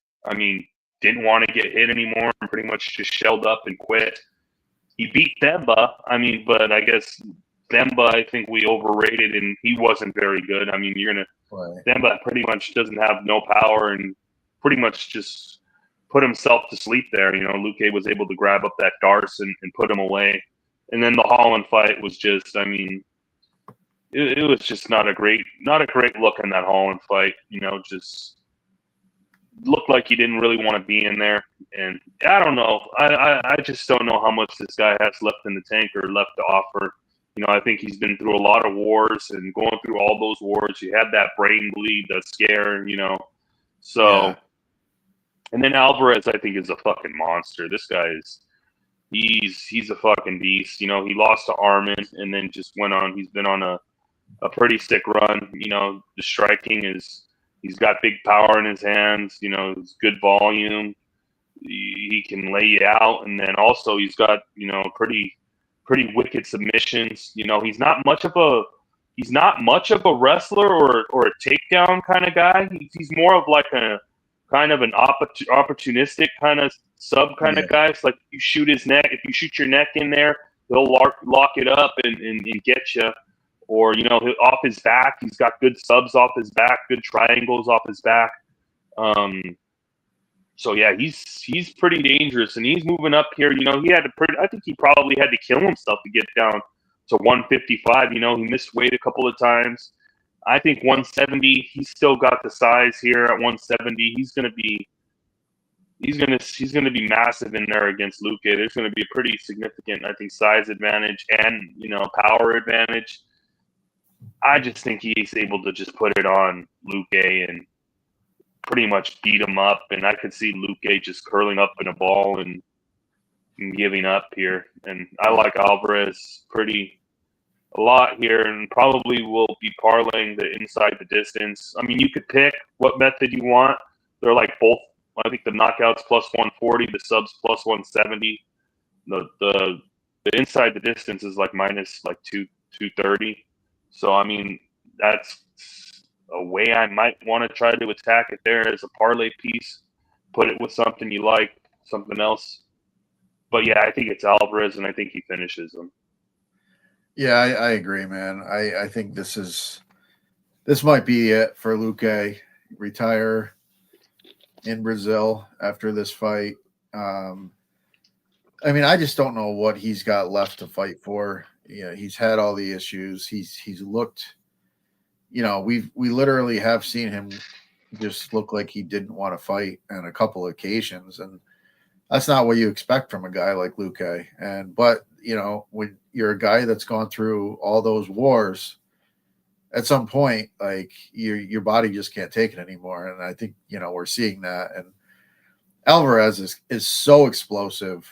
didn't want to get hit anymore and pretty much just shelled up and quit. He beat Themba, but I guess Themba, I think we overrated and he wasn't very good. Themba pretty much doesn't have no power and pretty much just put himself to sleep there. Luque was able to grab up that Darce and put him away. And then the Holland fight was just, it was just not a great look in that Holland fight. Just looked like he didn't really want to be in there. And I don't know. I just don't know how much this guy has left in the tank or left to offer. I think he's been through a lot of wars and going through all those wars. You had that brain bleed, that scare, So, yeah. And then Alvarez, I think, is a fucking monster. This guy he's a fucking beast. He lost to Armin and then just went on. He's been on a pretty sick run. The striking he's got big power in his hands. It's good volume. He can lay you out. And then also he's got, pretty wicked submissions. He's not much of a wrestler or a takedown kind of guy. He's more of like a kind of an opportunistic kind of sub kind of guy. It's like if you shoot your neck in there, he'll lock it up and get you. Or, off his back, he's got good subs off his back, good triangles off his back. So yeah, he's pretty dangerous, and he's moving up here. I think he probably had to kill himself to get down to 155. He missed weight a couple of times. I think 170. He's still got the size here at 170. He's gonna be massive in there against Luque. There's gonna be a pretty significant, I think, size advantage and power advantage. I just think he's able to just put it on Luque and pretty much beat him up, and I could see Luque just curling up in a ball and giving up here. And I like Alvarez a lot here, and probably will be parlaying the inside the distance. You could pick what method you want. They're like both. I think the knockouts plus 140, the subs plus 170. The inside the distance is like minus like 230. So that's a way I might want to try to attack it there as a parlay piece. Put it with something you like, something else. But yeah, I think it's Alvarez, and I think he finishes him.
Yeah, I agree, man. I think this might be it for Luque. Retire in Brazil after this fight. I just don't know what he's got left to fight for. He's had all the issues. He's looked. We literally have seen him just look like he didn't want to fight on a couple of occasions, and that's not what you expect from a guy like Luque. But when you're a guy that's gone through all those wars, at some point, like your body just can't take it anymore. And I think we're seeing that. And Alvarez is so explosive,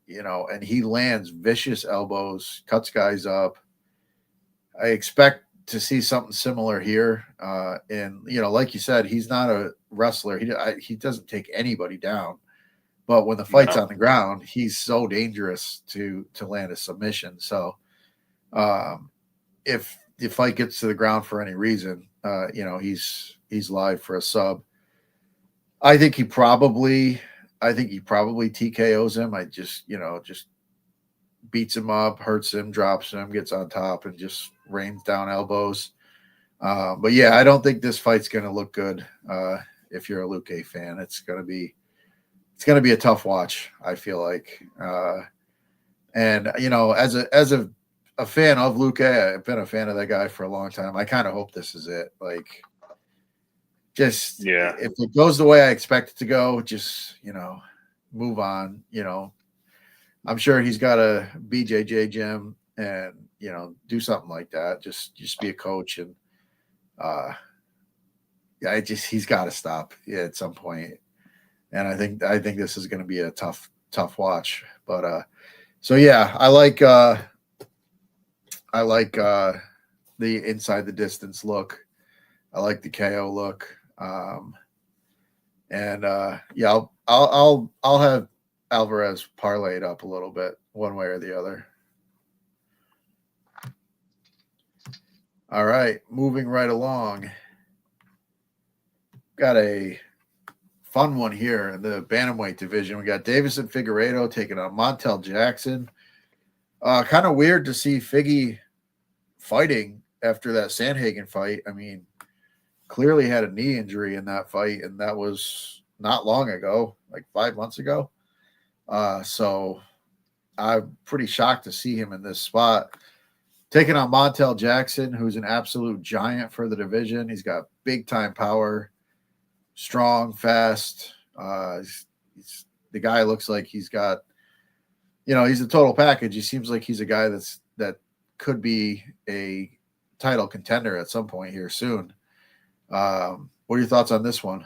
and he lands vicious elbows, cuts guys up. I expect to see something similar here. And like you said, he's not a wrestler. He doesn't take anybody down. But when the fight's on the ground, he's so dangerous to land a submission. So if the fight gets to the ground for any reason, he's live for a sub. I think he probably TKOs him. I just beats him up, hurts him, drops him, gets on top, and just rains down elbows. But yeah, I don't think this fight's going to look good. If you're a Luque fan, it's going to be a tough watch, I feel like. And as a fan of Luke, I've been a fan of that guy for a long time. I kind of hope this is it. Like, just if it goes the way I expect it to go, just move on. I'm sure he's got a BJJ gym and do something like that. Just be a coach and he's got to stop at some point. And I think this is going to be a tough watch. But so yeah, I like the inside the distance look. I like the KO look. Yeah, I'll have Alvarez parlayed up a little bit, one way or the other. All right, moving right along. Got a fun one here in the bantamweight division. We got Davison Figueiredo taking on Montel Jackson. Kind of weird to see Figgy fighting after that Sandhagen fight. I mean, clearly had a knee injury in that fight, and that was not long ago, like 5 months ago. So I'm pretty shocked to see him in this spot. Taking on Montel Jackson, who's an absolute giant for the division. He's got big-time power, strong, fast. The guy looks like he's got, he's a total package. He seems like he's a guy that could be a title contender at some point here soon. What are your thoughts on this one?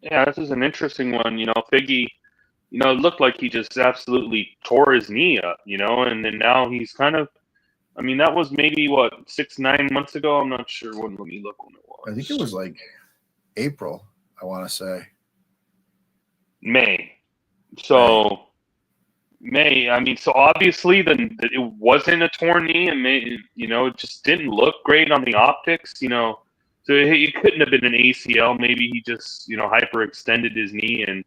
Yeah, this is an interesting one. Figgy, it looked like he just absolutely tore his knee up, and then now he's kind of, that was maybe 6-9 months ago. I'm not sure when. Let me look when it was.
I think it was like April, I want to say.
May. So May. So obviously then it wasn't a torn knee, and it just didn't look great on the optics, So it couldn't have been an ACL. Maybe he just hyperextended his knee and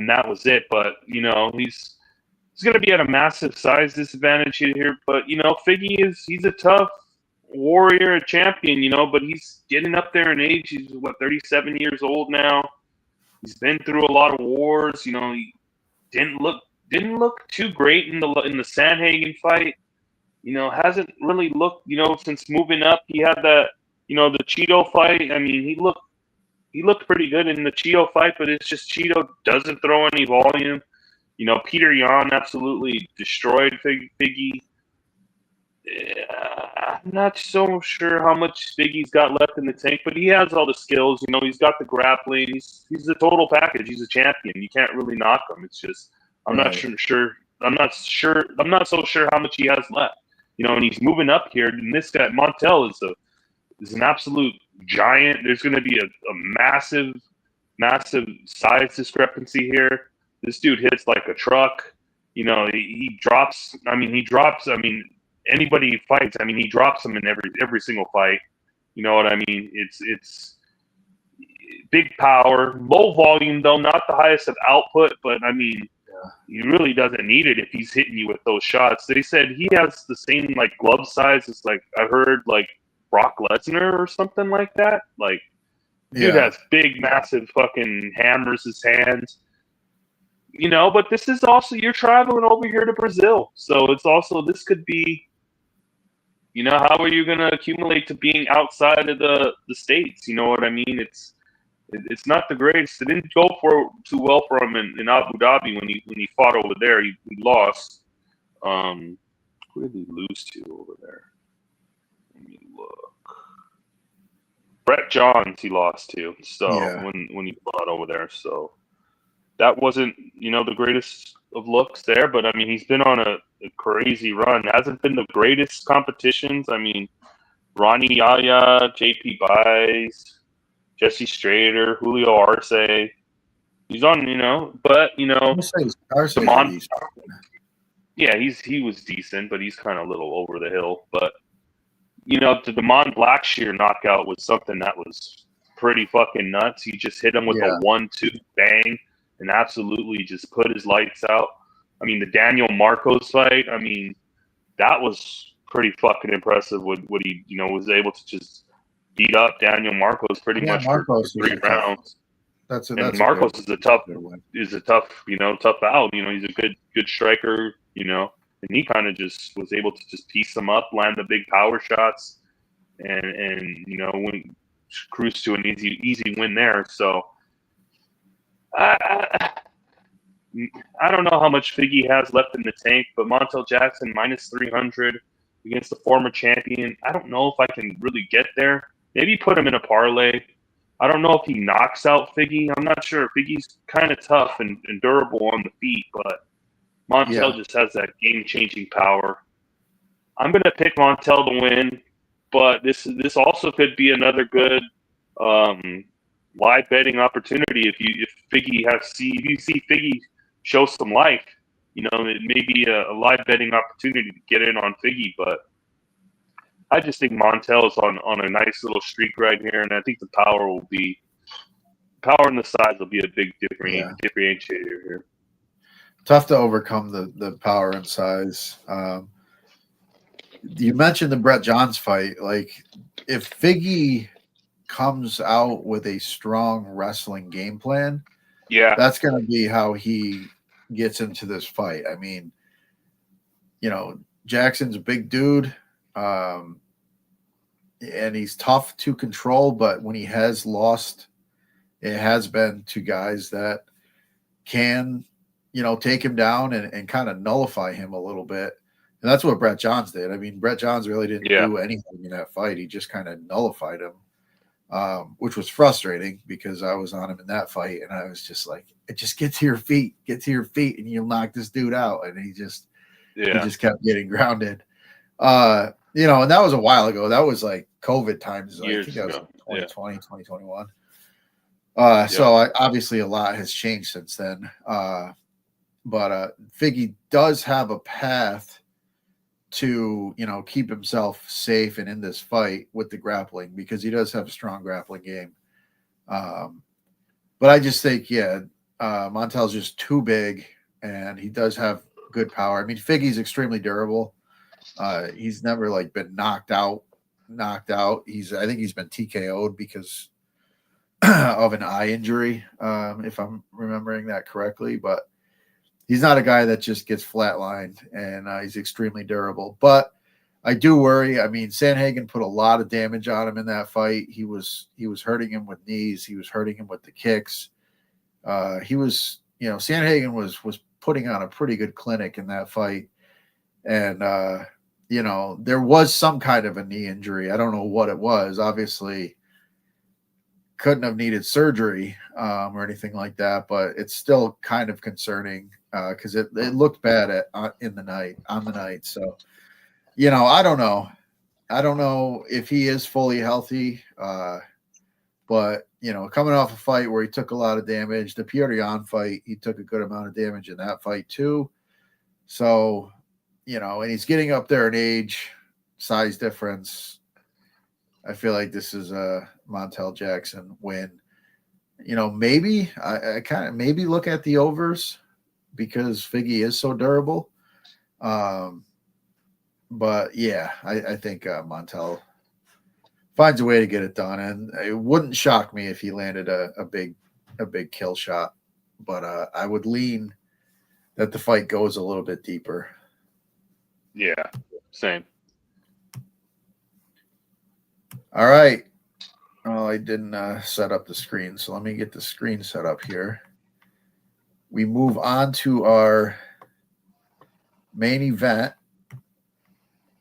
that was it. But he's going to be at a massive size disadvantage here. But Figgy he's a tough warrior, a champion. But he's getting up there in age. He's 37 years old now. He's been through a lot of wars. He didn't look too great in the Sandhagen fight. Hasn't really looked. Since moving up, he had that. The Cheeto fight. He looked pretty good in the Cheeto fight, but it's just Cheeto doesn't throw any volume. Peter Yan absolutely destroyed Figgy. I'm not so sure how much Figgy's got left in the tank, but he has all the skills. He's got the grappling. He's a total package. He's a champion. You can't really knock him. It's just I'm not sure. I'm not so sure how much he has left. And he's moving up here. And this guy Montel is an absolute giant. There's going to be a massive size discrepancy here. This dude hits like a truck. He drops. Anybody he fights. He drops them in every single fight. You know what I mean? It's big power, low volume though, not the highest of output, but he really doesn't need it if he's hitting you with those shots. They said he has the same glove size as I heard Brock Lesnar or something like that. Dude has big, massive fucking hammers his hands. But this is also, you're traveling over here to Brazil. So it's also, this could be, how are you going to accumulate to being outside of the States? You know what I mean? It's not the greatest. It didn't go too well for him in Abu Dhabi when he fought over there. He lost. Who did he lose to over there? Let me look. Brett Johns he lost to. So when he fought over there, so that wasn't the greatest of looks there. But he's been on a crazy run. Hasn't been the greatest competitions. Ronnie Yaya, JP Baez, Jesse Strader, Julio Arce. He's on, but
Arce,
yeah, he was decent, but he's kind of a little over the hill. But the Damon Blackshear knockout was something that was pretty fucking nuts. He just hit him with a 1-2 bang and absolutely just put his lights out. The Daniel Marcos fight, that was pretty fucking impressive. What he was able to just beat up Daniel Marcos pretty much
Marcos
for 3 rounds. And
a
Marcos
good win.
is a tough out. He's a good striker. And he kind of just was able to just piece them up, land the big power shots, and win, cruise to an easy win there. So I I don't know how much Figgy has left in the tank, but Montel Jackson minus 300 against the former champion. I don't know if I can really get there. Maybe put him in a parlay. I don't know if he knocks out Figgy. I'm not sure. Figgy's kind of tough and durable on the feet, but Montel
Yeah.
just has that game-changing power. I'm going to pick Montel to win, but this also could be another good live betting opportunity if you see Figgy show some life. It may be a live betting opportunity to get in on Figgy, but I just think Montel is on a nice little streak right here, and I think the power and the size will be a big differentiator here.
Tough to overcome the power and size. You mentioned the Brett Johns fight. Like, if Figgy comes out with a strong wrestling game plan, that's going to be how he gets into this fight. I mean, Jackson's a big dude, and he's tough to control, but when he has lost, it has been to guys that can, take him down and kind of nullify him a little bit. And that's what Brett Johns did. I mean, Brett Johns really didn't do anything in that fight. He just kind of nullified him, which was frustrating because I was on him in that fight. And I was just like, just get to your feet, and you'll knock this dude out. And he just kept getting grounded. And that was a while ago. That was like COVID times. I think that was 2020, 2021. So obviously a lot has changed since then. But Figgy does have a path to, keep himself safe and in this fight with the grappling, because he does have a strong grappling game. But I just think, Montel's just too big, and he does have good power. I mean, Figgy's extremely durable. He's never been knocked out. I think he's been TKO'd because of an eye injury, if I'm remembering that correctly. But he's not a guy that just gets flatlined, and he's extremely durable. But I do worry. I mean, Sandhagen put a lot of damage on him in that fight. He was hurting him with knees. He was hurting him with the kicks. Sandhagen was putting on a pretty good clinic in that fight. And, there was some kind of a knee injury. I don't know what it was. Obviously, couldn't have needed surgery or anything like that, but it's still kind of concerning because it looked bad on the night. So, I don't know. I don't know if he is fully healthy, but coming off a fight where he took a lot of damage, the Petr Yan fight, he took a good amount of damage in that fight too. So, and he's getting up there in age, size difference. I feel like this is a Montel Jackson win. Maybe I kind of maybe look at the overs because Figgy is so durable. But yeah, I think Montel finds a way to get it done, and it wouldn't shock me if he landed a big kill shot. But I would lean that the fight goes a little bit deeper.
Yeah, same.
All right. Oh, I didn't set up the screen, so let me get the screen set up here. We move on to our main event,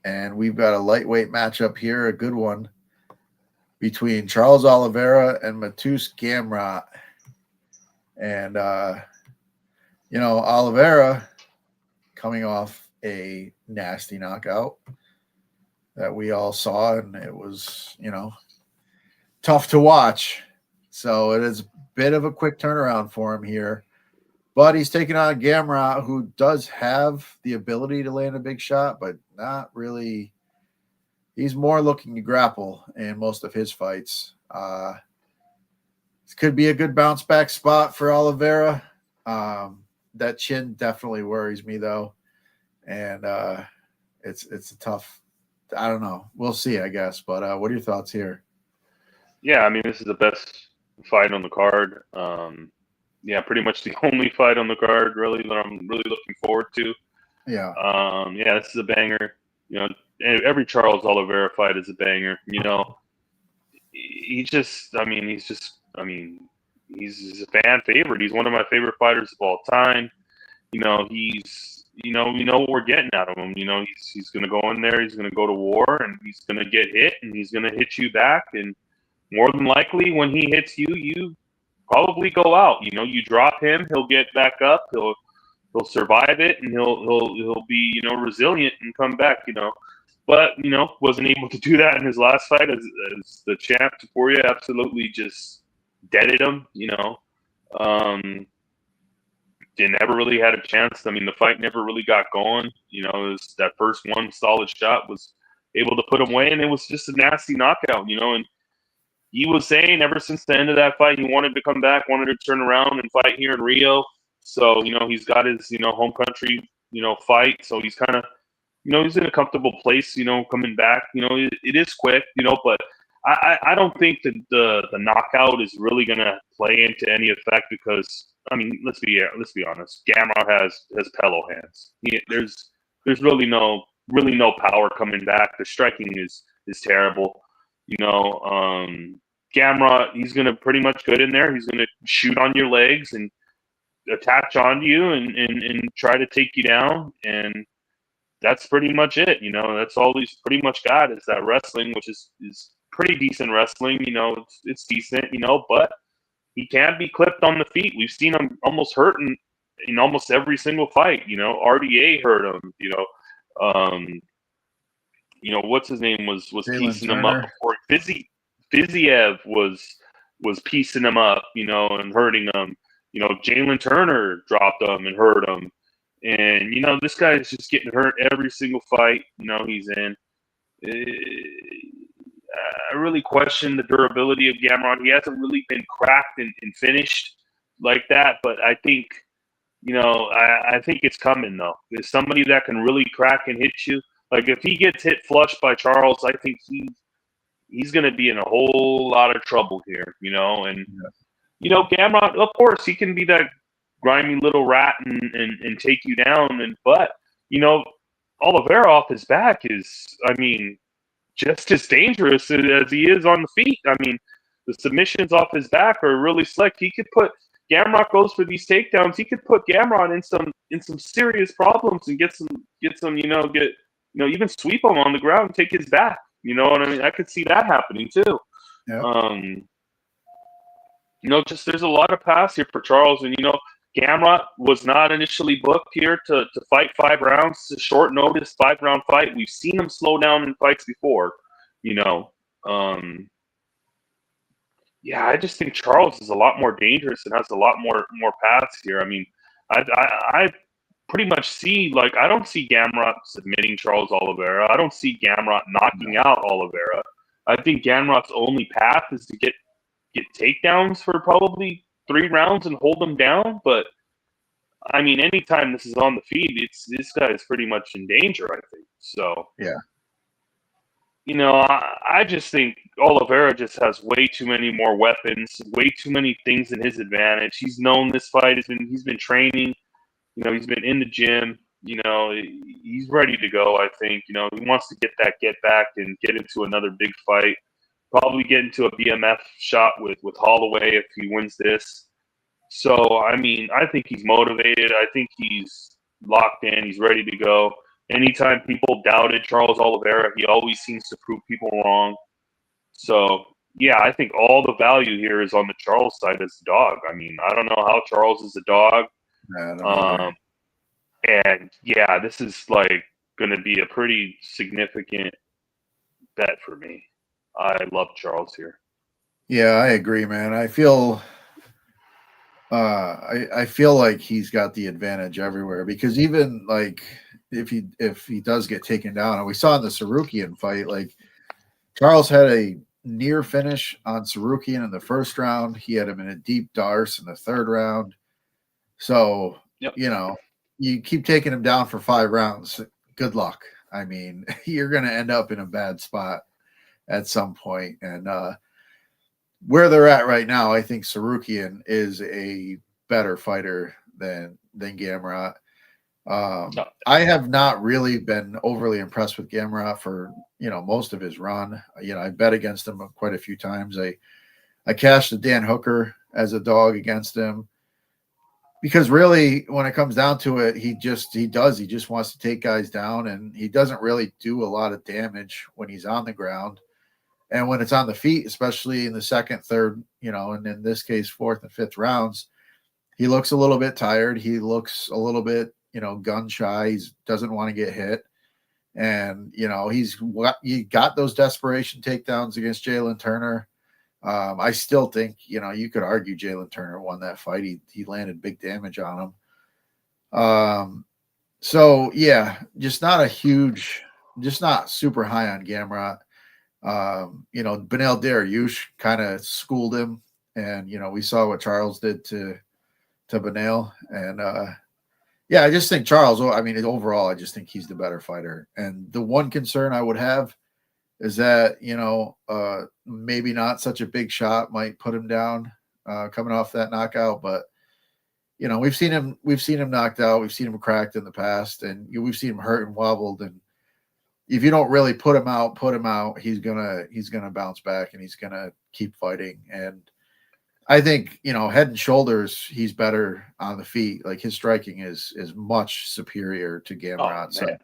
and we've got a lightweight matchup here, a good one, between Charles Oliveira and Mateusz Gamrot. And, Oliveira coming off a nasty knockout that we all saw, and it was, tough to watch. So it is a bit of a quick turnaround for him here. But he's taking on Gamrot, who does have the ability to land a big shot, but not really. He's more looking to grapple in most of his fights. This could be a good bounce back spot for Oliveira. That chin definitely worries me, though. And it's a tough, I don't know. We'll see, I guess. But what are your thoughts here?
Yeah, I mean, this is the best fight on the card. Yeah, pretty much the only fight on the card really that I'm really looking forward to.
Yeah.
Yeah, this is a banger. You know, every Charles Oliveira fight is a banger. You know, he's a fan favorite. He's one of my favorite fighters of all time. You know, we know what we're getting out of him. You know, he's going to go in there, he's going to go to war, and he's going to get hit, and he's going to hit you back. And more than likely, when he hits you, you probably go out. You know, you drop him, he'll get back up, he'll survive it, and he'll be, you know, resilient and come back. You know, but you know, wasn't able to do that in his last fight as the champ. Taporia absolutely just deaded him. You know. Never really had a chance. I mean, the fight never really got going. You know, it was that first one solid shot was able to put him away, and it was just a nasty knockout, you know. And he was saying ever since the end of that fight, he wanted to come back, wanted to turn around and fight here in Rio. So, you know, he's got his, you know, home country, you know, fight. So he's kind of, you know, he's in a comfortable place, you know, coming back. You know, it is quick, you know, but I don't think that the knockout is really going to play into any effect because, I mean, let's be honest. Gamrot has pillow hands. There's really no power coming back. The striking is terrible. You know, Gamrot, he's gonna pretty much get in there. He's gonna shoot on your legs and attach onto you and try to take you down. And that's pretty much it. You know, that's all he's pretty much got is that wrestling, which is pretty decent wrestling. You know, it's decent. You know, but he can't be clipped on the feet. We've seen him almost hurt in almost every single fight. You know, RDA hurt him. You know, what's his name was piecing him up before. Fiziev was piecing him up, you know, and hurting him. You know, Jalen Turner dropped him and hurt him. And, you know, this guy is just getting hurt every single fight, you know, he's in. I really question the durability of Gamrot. He hasn't really been cracked and finished like that, but I think, you know, I think it's coming, though. There's somebody that can really crack and hit you. Like, if he gets hit flush by Charles, I think he's going to be in a whole lot of trouble here, you know. And, you know, Gamrot, of course, he can be that grimy little rat and take you down. But, you know, Oliveira off his back is, I mean, just as dangerous as he is on the feet. I mean, the submissions off his back are really slick. He could put Gamrot goes for these takedowns. He could put Gamrot in some serious problems and get some even sweep him on the ground and take his back. You know what I mean? I could see that happening too.
Yeah.
You know, just there's a lot of paths here for Charles, and you know, Gamrot was not initially booked here to fight 5 rounds. It's a short notice 5-round fight. We've seen him slow down in fights before, you know. Yeah, I just think Charles is a lot more dangerous and has a lot more paths here. I mean, I pretty much see, like, I don't see Gamrot submitting Charles Oliveira. I don't see Gamrot knocking out Oliveira. I think Gamrot's only path is to get takedowns for probably 3 rounds and hold them down. But I mean, anytime this is on the feed, this guy is pretty much in danger, I think. So
yeah,
you know, I just think Oliveira just has way too many more weapons, way too many things in his advantage. He's known this fight. He's been training. You know, he's been in the gym. You know, he's ready to go, I think. You know, he wants to get back and get into another big fight. Probably get into a BMF shot with Holloway if he wins this. So, I mean, I think he's motivated. I think he's locked in. He's ready to go. Anytime people doubted Charles Oliveira, he always seems to prove people wrong. So, yeah, I think all the value here is on the Charles side as a dog. I mean, I don't know how Charles is a dog. And, yeah, this is, like, going to be a pretty significant bet for me. I love Charles here.
Yeah, I agree, man. I feel I feel like he's got the advantage everywhere because even like if he does get taken down, and we saw in the Sarukian fight, like Charles had a near finish on Sarukian in the first round. He had him in a deep darce in the 3rd round. So, you know, you keep taking him down for 5 rounds. Good luck. I mean, you're going to end up in a bad spot at some point. And where they're at right now, I think Sarukian is a better fighter than Gamrot.
No,
I have not really been overly impressed with Gamrot for most of his run. I bet against him quite a few times. I cashed the Dan Hooker as a dog against him because really, when it comes down to it, he just wants to take guys down, and he doesn't really do a lot of damage when he's on the ground. And when it's on the feet, especially in the second, third, and in this case, fourth and fifth rounds, he looks a little bit tired. He looks a little bit, gun shy. He doesn't want to get hit. And, he got those desperation takedowns against Jalen Turner. I still think, you could argue Jalen Turner won that fight. He landed big damage on him. So, yeah, just not super high on Gamrot. Benel Dariush kind of schooled him, and we saw what Charles did to Benel, and I just think Charles. I mean, overall, I just think he's the better fighter. And the one concern I would have is that maybe not such a big shot might put him down coming off that knockout, but we've seen him knocked out, we've seen him cracked in the past, and we've seen him hurt and wobbled, and if you don't really put him out, he's gonna bounce back and he's gonna keep fighting. And I think head and shoulders, he's better on the feet. Like his striking is much superior to Gamrot. So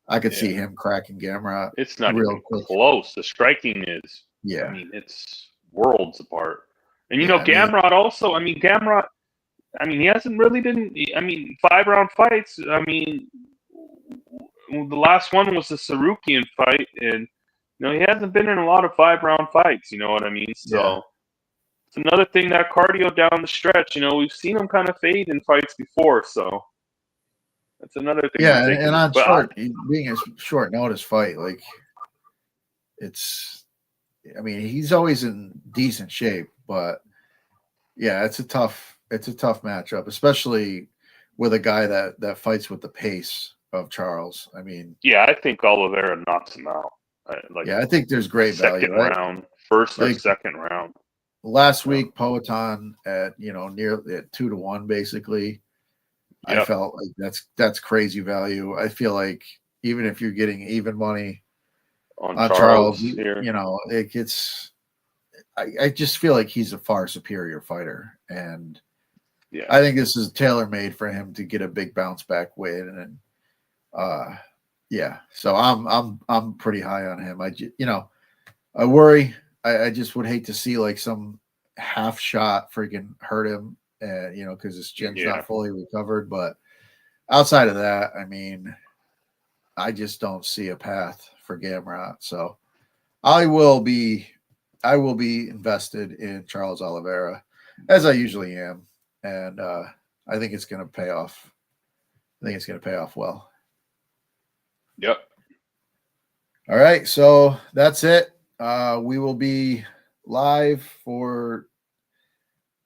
I could see him cracking Gamrot.
It's not
real
even
quick.
Close. The striking is, I mean, it's worlds apart. And Gamrot also. I mean, Gamrot. I mean, he hasn't really been. I mean, 5-round fights. I mean, the last one was the Sarukian fight, and he hasn't been in a lot of 5-round fights. You know what I mean? So it's another thing, that cardio down the stretch. We've seen him kind of fade in fights before, so that's another thing.
Yeah, and on being a short notice fight, like it's. I mean, he's always in decent shape, but it's a tough matchup, especially with a guy that fights with the pace of Charles. I mean,
I think Oliveira knocks him out.
I think there's great
second
value.
Round, first or second round.
Last week, Poatan at near at 2-1, basically. Yep. I felt like that's crazy value. I feel like even if you're getting even money on Charles here, I just feel like he's a far superior fighter, and I think this is tailor made for him to get a big bounce back win. And so I'm pretty high on him. I worry. I just would hate to see like some half shot freaking hurt him, because his chin's not fully recovered. But outside of that, I mean, I just don't see a path for Gamrot. So I will be invested in Charles Oliveira, as I usually am, and I think it's going to pay off. I think it's going to pay off well.
Yep.
All right, so that's it. We will be live for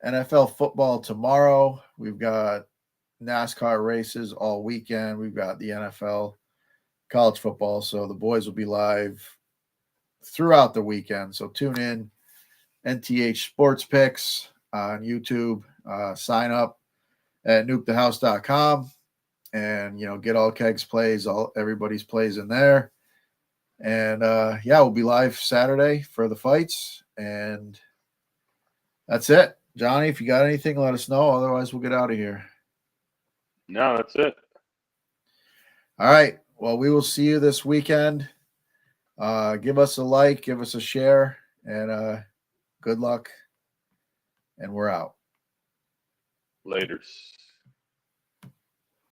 NFL football tomorrow. We've got NASCAR races all weekend. We've got the NFL, college football. So the boys will be live throughout the weekend. So tune in. NTH Sports Picks on YouTube. Sign up at nukethehouse.com and get all Kegs plays, everybody's plays in there. And we'll be live Saturday for the fights. And that's it. Johnny, if you got anything, let us know. Otherwise, we'll get out of here.
No, that's it.
All right. Well, we will see you this weekend. Give us a like, give us a share, and good luck. And we're out.
Laters.